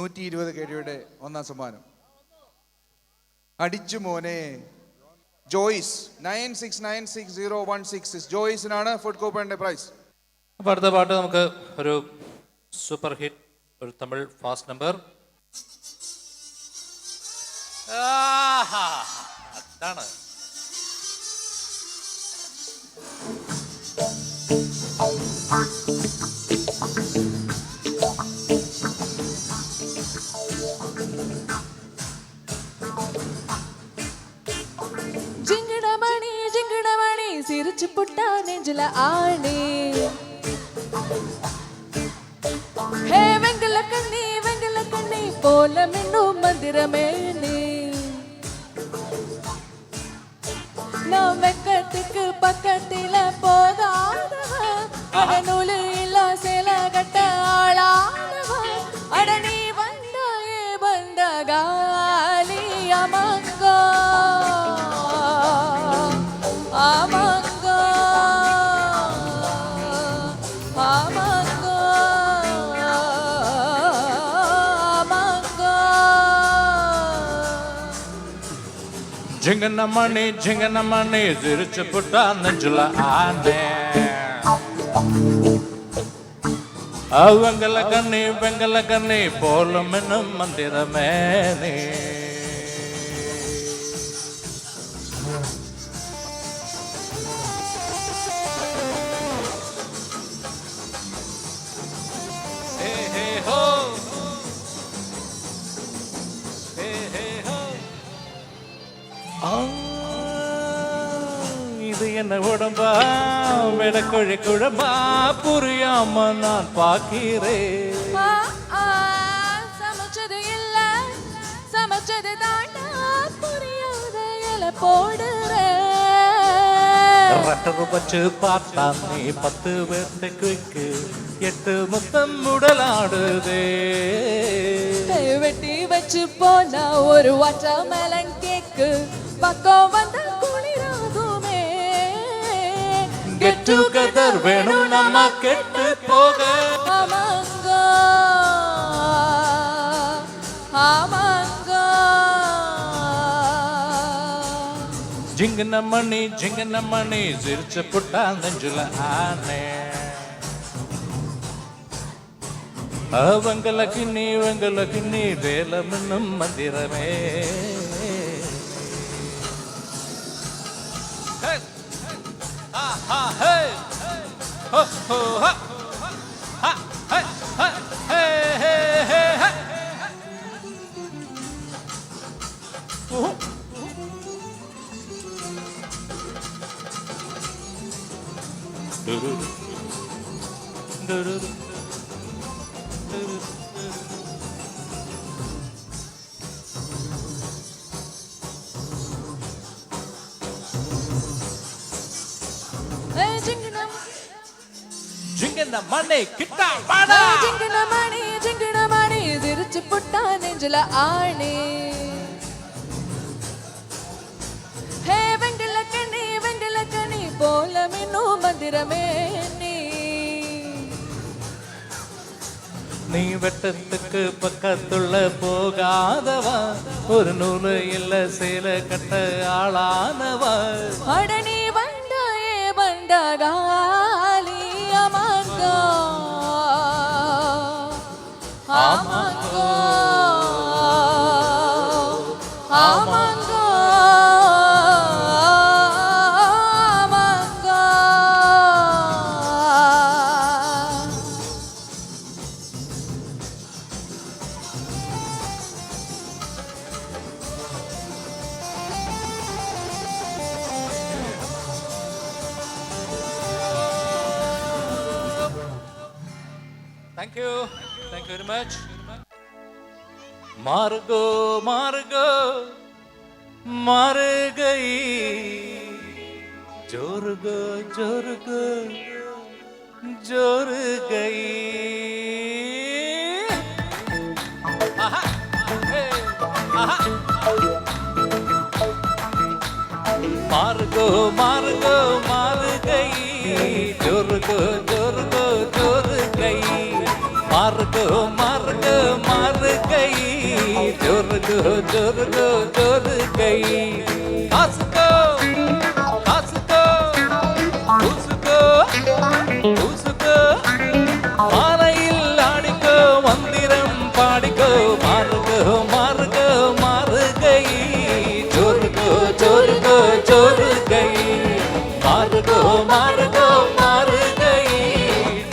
120 KDയുടെ ഒന്നാം സമ്മാനം. അടിച്ചു മോനെ ജോയ്സ് 96960166 ജോയ്സിനാണ് ഫുഡ് കൂപ്പണിന്റെ പ്രൈസ്. അപ്പോൾ അടുത്ത പാട്ട് നമുക്ക് ഒരു സൂപ്പർ ഹിറ്റ്, ഒരു തമിഴ് ഫാസ്റ്റ് നമ്പർ. അതാണ് ജിങ്കിടമണി സിരിച്ചു പുട്ടാ നെഞ്ചില ആണി. ഹേ വെങ്കല കണ്ണി പോല മിന്നും മന്ദിരമേനി. நான் வெக்கத்துக்கு பக்கத்தில போகாதவ, அட நூலு இல்ல சேல கட்ட ஆளானவ, அட நீ வந்தாயே வந்த காலி அமங்கோ அமங்கோ அமங்கோ அமங்கோ. జింగనమణి జిరిచి పుట్ట നെഞ്ചുల ఆనే. వెంగల కన్ని పోల మిన్నం మందిరమేని. இது என்ன உடம்பா விடக்கொழி குழம்பா புரியாம நான் பார்க்கிறேன். சமைச்சது இல்ல சமைச்சது தாண்டா புரியாத இல போடுறேன். ரட்டரு வச்சு பார்த்தா நீ 10 பேர்த்துக்கு 8 முத்தம் உடலாடுதே. வெட்டி வச்சு போனா ஒரு வாட்டர்மெலன் கேக்கு பக்கம் வந்த குளிராகுமே. கெட் டுகெதர் வேணும் நம்ம கெட்டு போக. அமங்கோ அமங்கோ. జింగనమణి సిరిచి పుట్ట നെഞ്ചുల ఆనే. வெங்கல கிண்ணி வேல மின்னும் மந்திரமே. జింగనమణి కిట్ట వాడా. జింగిణమణి సిరిచి పుట్టా നെഞ്ചില ആണി. ഹേ വെങ്കല കണ്ണി പോല മിന്നും മന്ദിരമേനി. நீ வெட்டத்துக்கு பக்கத்துள்ள போகாதவா, ஒரு நூலு இல்ல சேல கட்ட ஆளானவா. அட நீ வந்தாயே வந்தகாலி அமங்கோ அமங்கோ அமங்கோ அமங்கோ. Thank you very much. मार्गो मार गई, जोर गई. आहा, हे, आहा. मार गई, जोर गई. मार गई. को जोर गई उसको उसको माலையில் ஆடிக்கோ மந்திரம் பாடிக்கோ मार गई जोर को जोर गई मार गई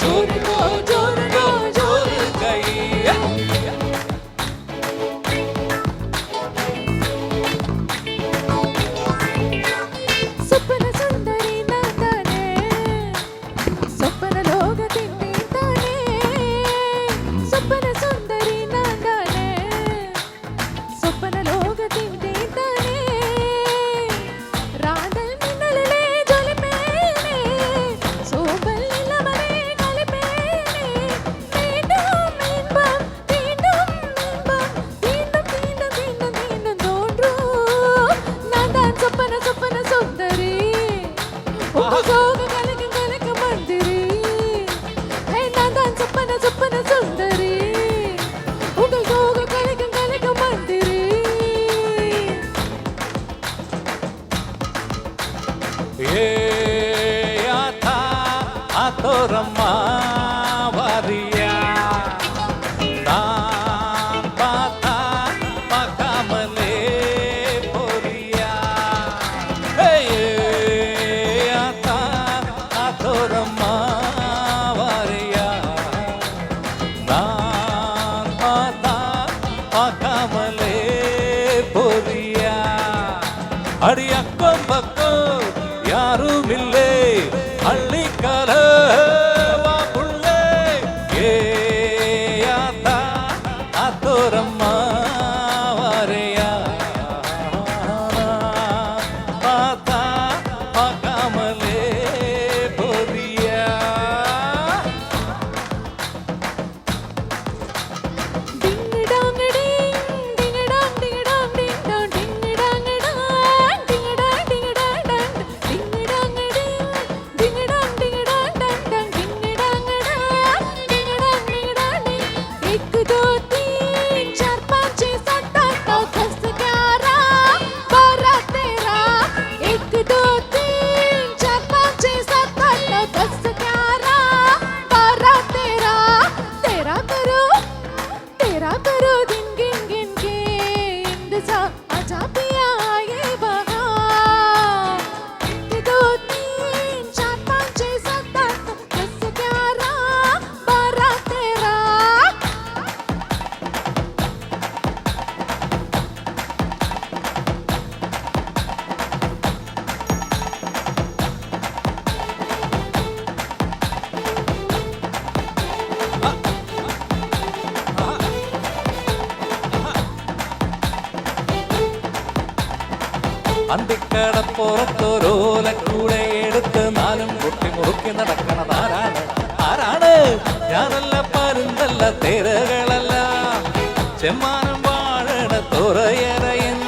जोर गई സ്വപ്ന സുന്ദരി നന്ദനേ സ്വപ്ന ലോകത്തിൻ നീന്താനേ സ്വപ്ന സുന്ദരി നന്ദനേ സ്വപ്ന ലോകത്തിൻ നീന്താനേ രാധൽ മിന്നലിലെ ജ്വലിപ്പേനേ സോമ്പൽ നിലവരെ കളിപ്പേനേ വീണ്ടും ഇൻപം വീണ്ടും തോன்றൂ നാന്താൻ സ്വപ്ന സുന്ദരി உங்க சோக கலக்க மந்திரி ஹே நான்தான் சொப்பன சுந்தரி உங்க சோக கலக்க மந்திரி ये आता आतोरम्मा वारिया तान पाता पकामले पोरिया ये आता आतोरम्मा वारिया तान पाता पकामले पोरिया अडियक्कम पक्कम யாரும் இல்லை அள்ளிக்கல புள்ளே ஏயாத்தா அத்தோரம்மா வரையா பார்த்தா பார்க்காமலே போறியா டிங்கடாங் டிங் டிங்கடாங் டிங்கடாங் டிங்கடாங் டிங்கடாங் டாங் டிங்கடாங் டிங்கடாங் டாங் டிங்கடாங் டிங் டிங்கடாங் டிங்கடாங் டாங் டாங் டிங்கடாங் டாங் டிங்கடாங் டிங்கடாங் டிங் एक दो तीन चार पाँच छः सात आठ नौ 10 11 12 13 एक दो तीन चार पाँच छः सात आठ नौ 10 11 12 13 तेरा करो दिन गिन गिन के इंतजार आजा पिया ये बहार एक दो तीन चार पाँच छः सात आठ नौ 10 11 12 13 അന്തിക്കടപ്പുറത്തൊരോലക്കൂടെ എടുത്ത് നാലും കുട്ടി മുറുക്കി നടക്കണതാരാണ് ആരാണ് ഞാനല്ല പരുന്തല്ല തിരകളല്ല ചെമ്മാനം വാഴണ തുറയറയൻ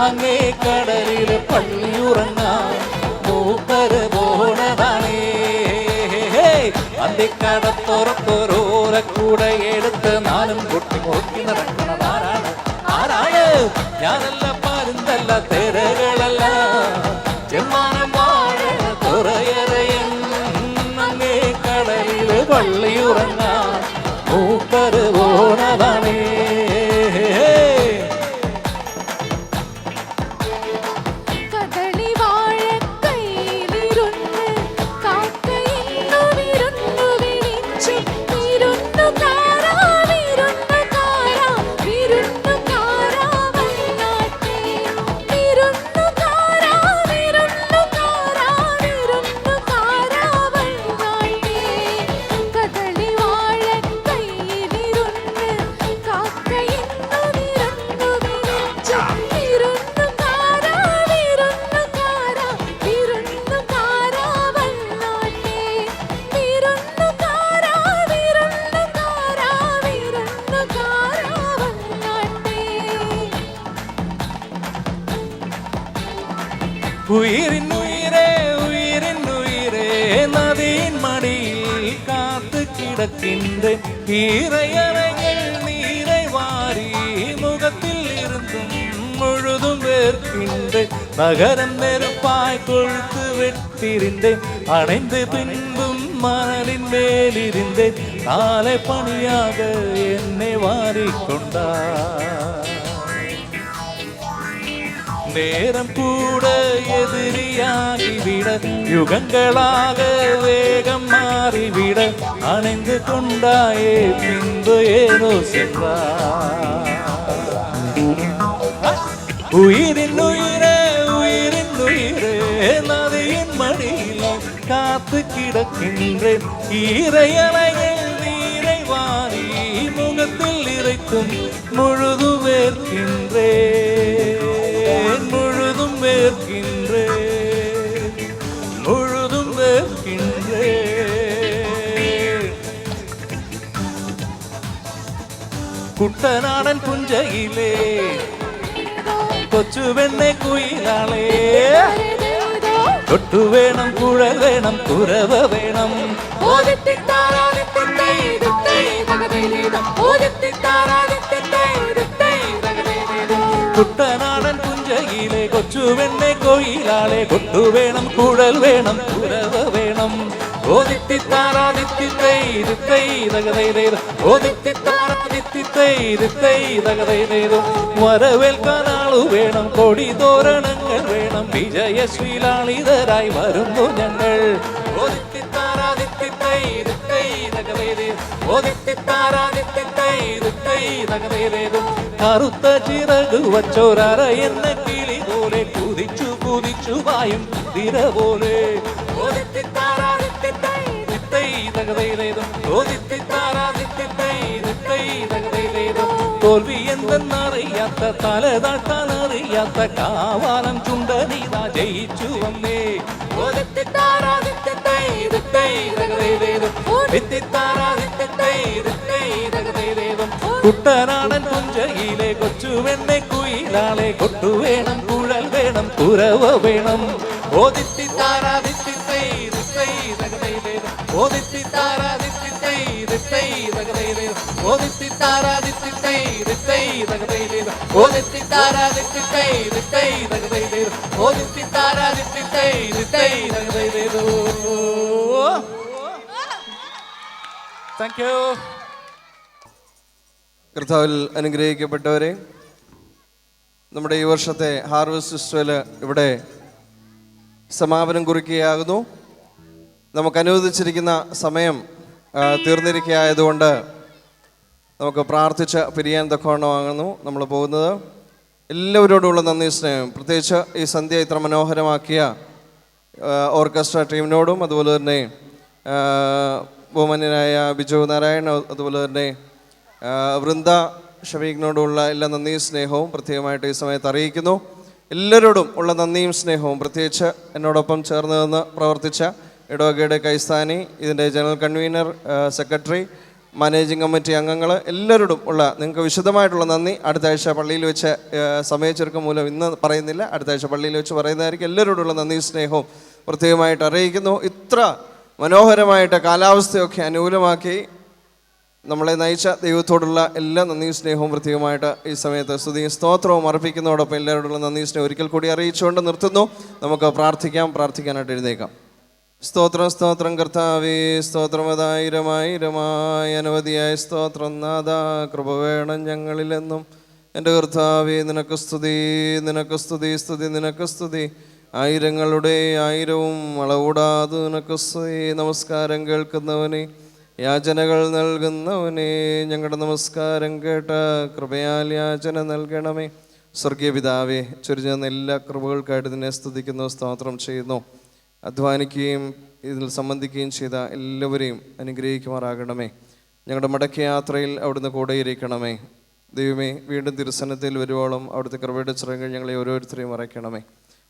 അങ്ങേ കടലില് പള്ളിയുറങ്ങാൻ മൂക്കര് പോണതാണേ അന്തിക്കടപ്പുറത്തൊരോലക്കൂടെ എടുത്ത് നാലും കുട്ടി മുറുക്കി നടക്കണതാരാണ് ആരാണ് ഞാനല്ല പരുന്തല്ല തിരകളല്ല ചെമ്മാനം വാഴണ തുറയറയൻ അങ്ങേ കടലില് പള്ളിയുറങ്ങാൻ മൂക്കര് പോണതാണേ കദളി വാഴക്കൈയിലിരുന്ന് കാക്കയിന്നു വിരുന്നു വിളിച്ചു വിരുന്നുകാരാ വിരുന്നുകാരാ വിരുന്നുകാരാ വന്നാട്ടെ വിരുന്നുകാരാ വിരുന്നുകാരാ വിരുന്നുകാരാ വന്നാട്ടെ കദളി വാഴക്കൈയിലിരുന്ന് കാക്കയിന്നു വിരുന്നു വിളിച്ചു വിരുന്നുകാരാ വിരുന്നുകാരാ വിരുന്നുകാരാ വന്നാട്ടെ വിരുന്നുകാരാ വിരുന്നുകാരാ വിരുന്നുകാരാ വന്നാട്ടെ ഉയിരിൻ ഉയിരേ നദിயின் மடியில் காத்து கிடக்கின்ற ஈரையறைகள் நீரை வாரி முகத்தில் நகரம் நெருப்பாய் கொழுத்து வெட்டிருந்தேன், அணைந்து பின்பும் மணலின் மேலிருந்தேன், நாளை பணியாக என்னை வாரிக்கொண்டார். நேரம் கூட எதிரியாகிவிட, யுகங்களாக வேகம் மாறிவிட, அணைந்து கொண்டாயே பின்பு ஏனோ சென்றார். உயிரின் உயிரே உயிரின் உயிரே, நதியின் மடியில் காத்து கிடக்கின்றேன், ஈரையலையில் நீரை வாரி முகத்தில் இறைத்தும் முழுதும் வேர்க்கின்றேன், முழுதும் வேர்க்கின்றேன், முழுதும் வேர்க்கின்றேன். കുട്ടനാടൻ പുഞ്ചയിലേ കൊച്ചു വെണ്ണെ കുയിലാളേ, തൊട്ടു വേണം കുഴൽ വേണം കുരവ വേണം, കുട്ടനാടൻ പുഞ്ചയിലെ കൊച്ചു വെണ്ണെ കോയിലാളെ, കൊട്ടു വേണം കുഴൽ വേണം കുരവ വേണം, വരവേൽക്കാൻ ആളു വേണം, കൊടി തോരണങ്ങൾ വേണം, വിജയശ്രീലാളിതരായി വരുന്നു ഞങ്ങൾ. കറുത്ത ചിറകു വച്ചോരറ എന്ന കിളി പോലെ കുതിച്ചു കുതിച്ചു വായും കുതിര പോലെ, തോൽവി എന്തെന്നറിയാത്ത തലതാട്ടാനറിയാത്ത കാവാലം ചുണ്ടനീതാ ജയിച്ചു വന്നേ. കുട്ടനാടൻ പുഞ്ചയിലെ കൊച്ചു വെണ്ണെ കുയിലാളെ, കൊട്ടു വേണം കുഴൽ വേണം കുരവ വേണം, ഓദിത്തി താരാദിത്തി ഓദിത്തി താരാദിത്തി ഓദിത്തി താരാദിത്തി ഓദിത്തി താരാദിത്തി ഓദിത്തി താരാദിത്തി. Thank you. കർത്താവിൽ അനുഗ്രഹിക്കപ്പെട്ടവരെ, നമ്മുടെ ഈ വർഷത്തെ ഹാർവസ്റ്റ് ഫെസ്റ്റിവൽ ഇവിടെ സമാപനം കുറിക്കുകയാകുന്നു. നമുക്ക് അനുവദിച്ചിരിക്കുന്ന സമയം തീർന്നിരിക്കുകയായതുകൊണ്ട് നമുക്ക് പ്രാർത്ഥിച്ച് പിരിയാൻ തക്കവണ്ണമാകുന്നു നമ്മൾ പോകുന്നത്. എല്ലാവരോടുമുള്ള നന്ദി സ്നേഹം, പ്രത്യേകിച്ച് ഈ സന്ധ്യ ഇത്ര മനോഹരമാക്കിയ ഓർക്കസ്ട്ര ടീമിനോടും, അതുപോലെ തന്നെ ബഹുമാന്യനായ ബിജു നാരായൺ, അതുപോലെ തന്നെ വൃന്ദ ഷഫീഖിനോടുമുള്ള എല്ലാ നന്ദിയും സ്നേഹവും പ്രത്യേകമായിട്ട് ഈ സമയത്ത് അറിയിക്കുന്നു. എല്ലാവരോടും ഉള്ള നന്ദിയും സ്നേഹവും, പ്രത്യേകിച്ച് എന്നോടൊപ്പം ചേർന്ന് നിന്ന് പ്രവർത്തിച്ച ഇടവകയുടെ കൈസ്ഥാനി, ഇതിൻ്റെ general convener, secretary, managing committee അംഗങ്ങൾ, എല്ലാവരോടും ഉള്ള നിങ്ങൾക്ക് വിശദമായിട്ടുള്ള നന്ദി അടുത്ത ആഴ്ച പള്ളിയിൽ വെച്ച്, സമയച്ചുരുക്കം മൂലം ഇന്ന് പറയുന്നില്ല, അടുത്ത ആഴ്ച പള്ളിയിൽ വെച്ച് പറയുന്നതായിരിക്കും. എല്ലാവരോടുള്ള നന്ദിയും സ്നേഹവും പ്രത്യേകമായിട്ട് അറിയിക്കുന്നു. ഇത്ര മനോഹരമായിട്ട് കാലാവസ്ഥയൊക്കെ അനുകൂലമാക്കി നമ്മളെ നയിച്ച ദൈവത്തോടുള്ള എല്ലാ നന്ദിയും സ്നേഹവും പ്രത്യേകമായിട്ട് ഈ സമയത്ത് സ്തുതിയും സ്തോത്രവും അർപ്പിക്കുന്നതോടൊപ്പം എല്ലാവരോടുള്ള നന്ദിയും സ്നേഹം ഒരിക്കൽ കൂടി അറിയിച്ചുകൊണ്ട് നിർത്തുന്നു. നമുക്ക് പ്രാർത്ഥിക്കാനായിട്ട് എഴുന്നേക്കാം. സ്തോത്രം സ്തോത്രം കർത്താവേ, സ്തോത്രമതായിരമായിരമായ അനവധിയായ സ്തോത്രം നാഥ, കൃപ വേണം ഞങ്ങളിലെന്നും. എൻ്റെ കർത്താവേ, നിനക്ക് സ്തുതി, നിനക്ക് സ്തുതി, സ്തുതി നിനക്ക് സ്തുതി, ആയിരങ്ങളുടെ ആയിരവും അളകൂടാതെ നിനക്ക് സ്തുതി. നമസ്കാരം കേൾക്കുന്നവനെ, യാചനകൾ നൽകുന്നവനെ, ഞങ്ങളുടെ നമസ്കാരം കേട്ട കൃപയാൽ യാചന നൽകണമേ. സ്വർഗീയ പിതാവേ, ചൊരിഞ്ഞ എല്ലാ കൃപകൾക്കായിട്ട് നിന്നെ സ്തുതിക്കുന്നു, സ്തോത്രം ചെയ്യുന്നു. അധ്വാനിക്കുകയും ഇതിൽ സംബന്ധിക്കുകയും ചെയ്ത എല്ലാവരെയും അനുഗ്രഹിക്കുമാറാകണമേ. ഞങ്ങളുടെ മടക്കിയ യാത്രയിൽ അവിടുന്ന് കൂടെയിരിക്കണമേ. ദൈവമേ, വീണ്ടും തിരുസന്നത്തിൽ വരുവോളം അവിടുത്തെ കൃപയുടെ ചിറകുകൾ ഞങ്ങളെ ഓരോരുത്തരെയും മറയ്ക്കണമേ.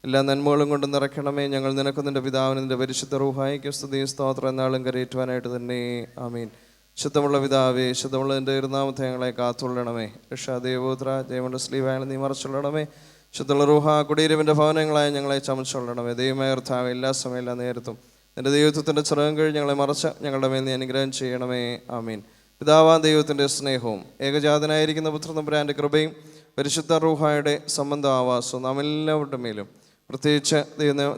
എല്ലാ നന്മകളും കൊണ്ട് നിറയ്ക്കണമേ. ഞങ്ങൾ നിനക്കും നിൻ്റെ പിതാവിനും നിൻ്റെ പരിശുദ്ധ റൂഹായിക്കും സ്തുതിയും സ്തോത്രം എന്നാളും കരയേറ്റുവാനായിട്ട് തന്നെ ആമീൻ. ശുദ്ധമുള്ള പിതാവേ, ശുദ്ധമുള്ള നിൻ്റെ ഇരുനാമത്തെ ഞങ്ങളെ കാത്തുകൊള്ളണമേ. രക്ഷാദേവോത്ര ജയമണ്ഡ സ്ലീവായാലും നീ മറച്ചുകൊള്ളണമേ. ശുദ്ധമുള്ള റൂഹ കുടീരവിൻ്റെ ഭവനങ്ങളായ ഞങ്ങളെ ചമച്ചുകൊള്ളണമേ. ദൈവമായ കർത്താവേ, എല്ലാ സമയം എല്ലാ നേരത്തും നിൻ്റെ ദൈവത്വത്തിൻ്റെ ചിറകും കഴിഞ്ഞ് ഞങ്ങളെ മറച്ച് ഞങ്ങളുടെ മേൽ നീ അനുഗ്രഹം ചെയ്യണമേ. ആമീൻ. പിതാവാൻ ദൈവത്തിൻ്റെ സ്നേഹവും ഏകജാതനായിരിക്കുന്ന പുത്രതമ്പുരാൻ്റെ കൃപയും പരിശുദ്ധ റൂഹായുടെ സംബന്ധ ആവാസവും നാം എല്ലാവരുടെ മേലും പ്രത്യേകിച്ച്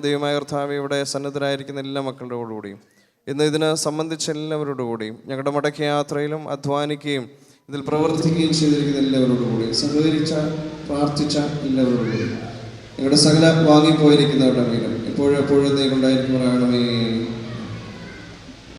ദൈവമായ കർത്താവ് ഇവിടെ സന്നദ്ധരായിരിക്കുന്ന എല്ലാ മക്കളുടെ കൂടിയും ഇന്ന് ഇതിനെ സംബന്ധിച്ച എല്ലാവരോടും കൂടിയും ഞങ്ങളുടെ മടക്ക യാത്രയിലും അധ്വാനിക്കുകയും ഇതിൽ പ്രവർത്തിക്കുകയും ചെയ്തിരിക്കുന്ന എല്ലാവരോടും കൂടി സഹകരിച്ച പ്രാർത്ഥിച്ച എല്ലാവരോടും കൂടി ഞങ്ങളുടെ സകല വാങ്ങിപ്പോയിരിക്കുന്നവരുടെ മേലും എപ്പോഴും നീ കൊണ്ടായിരിക്കുമ്പോഴാണമേ.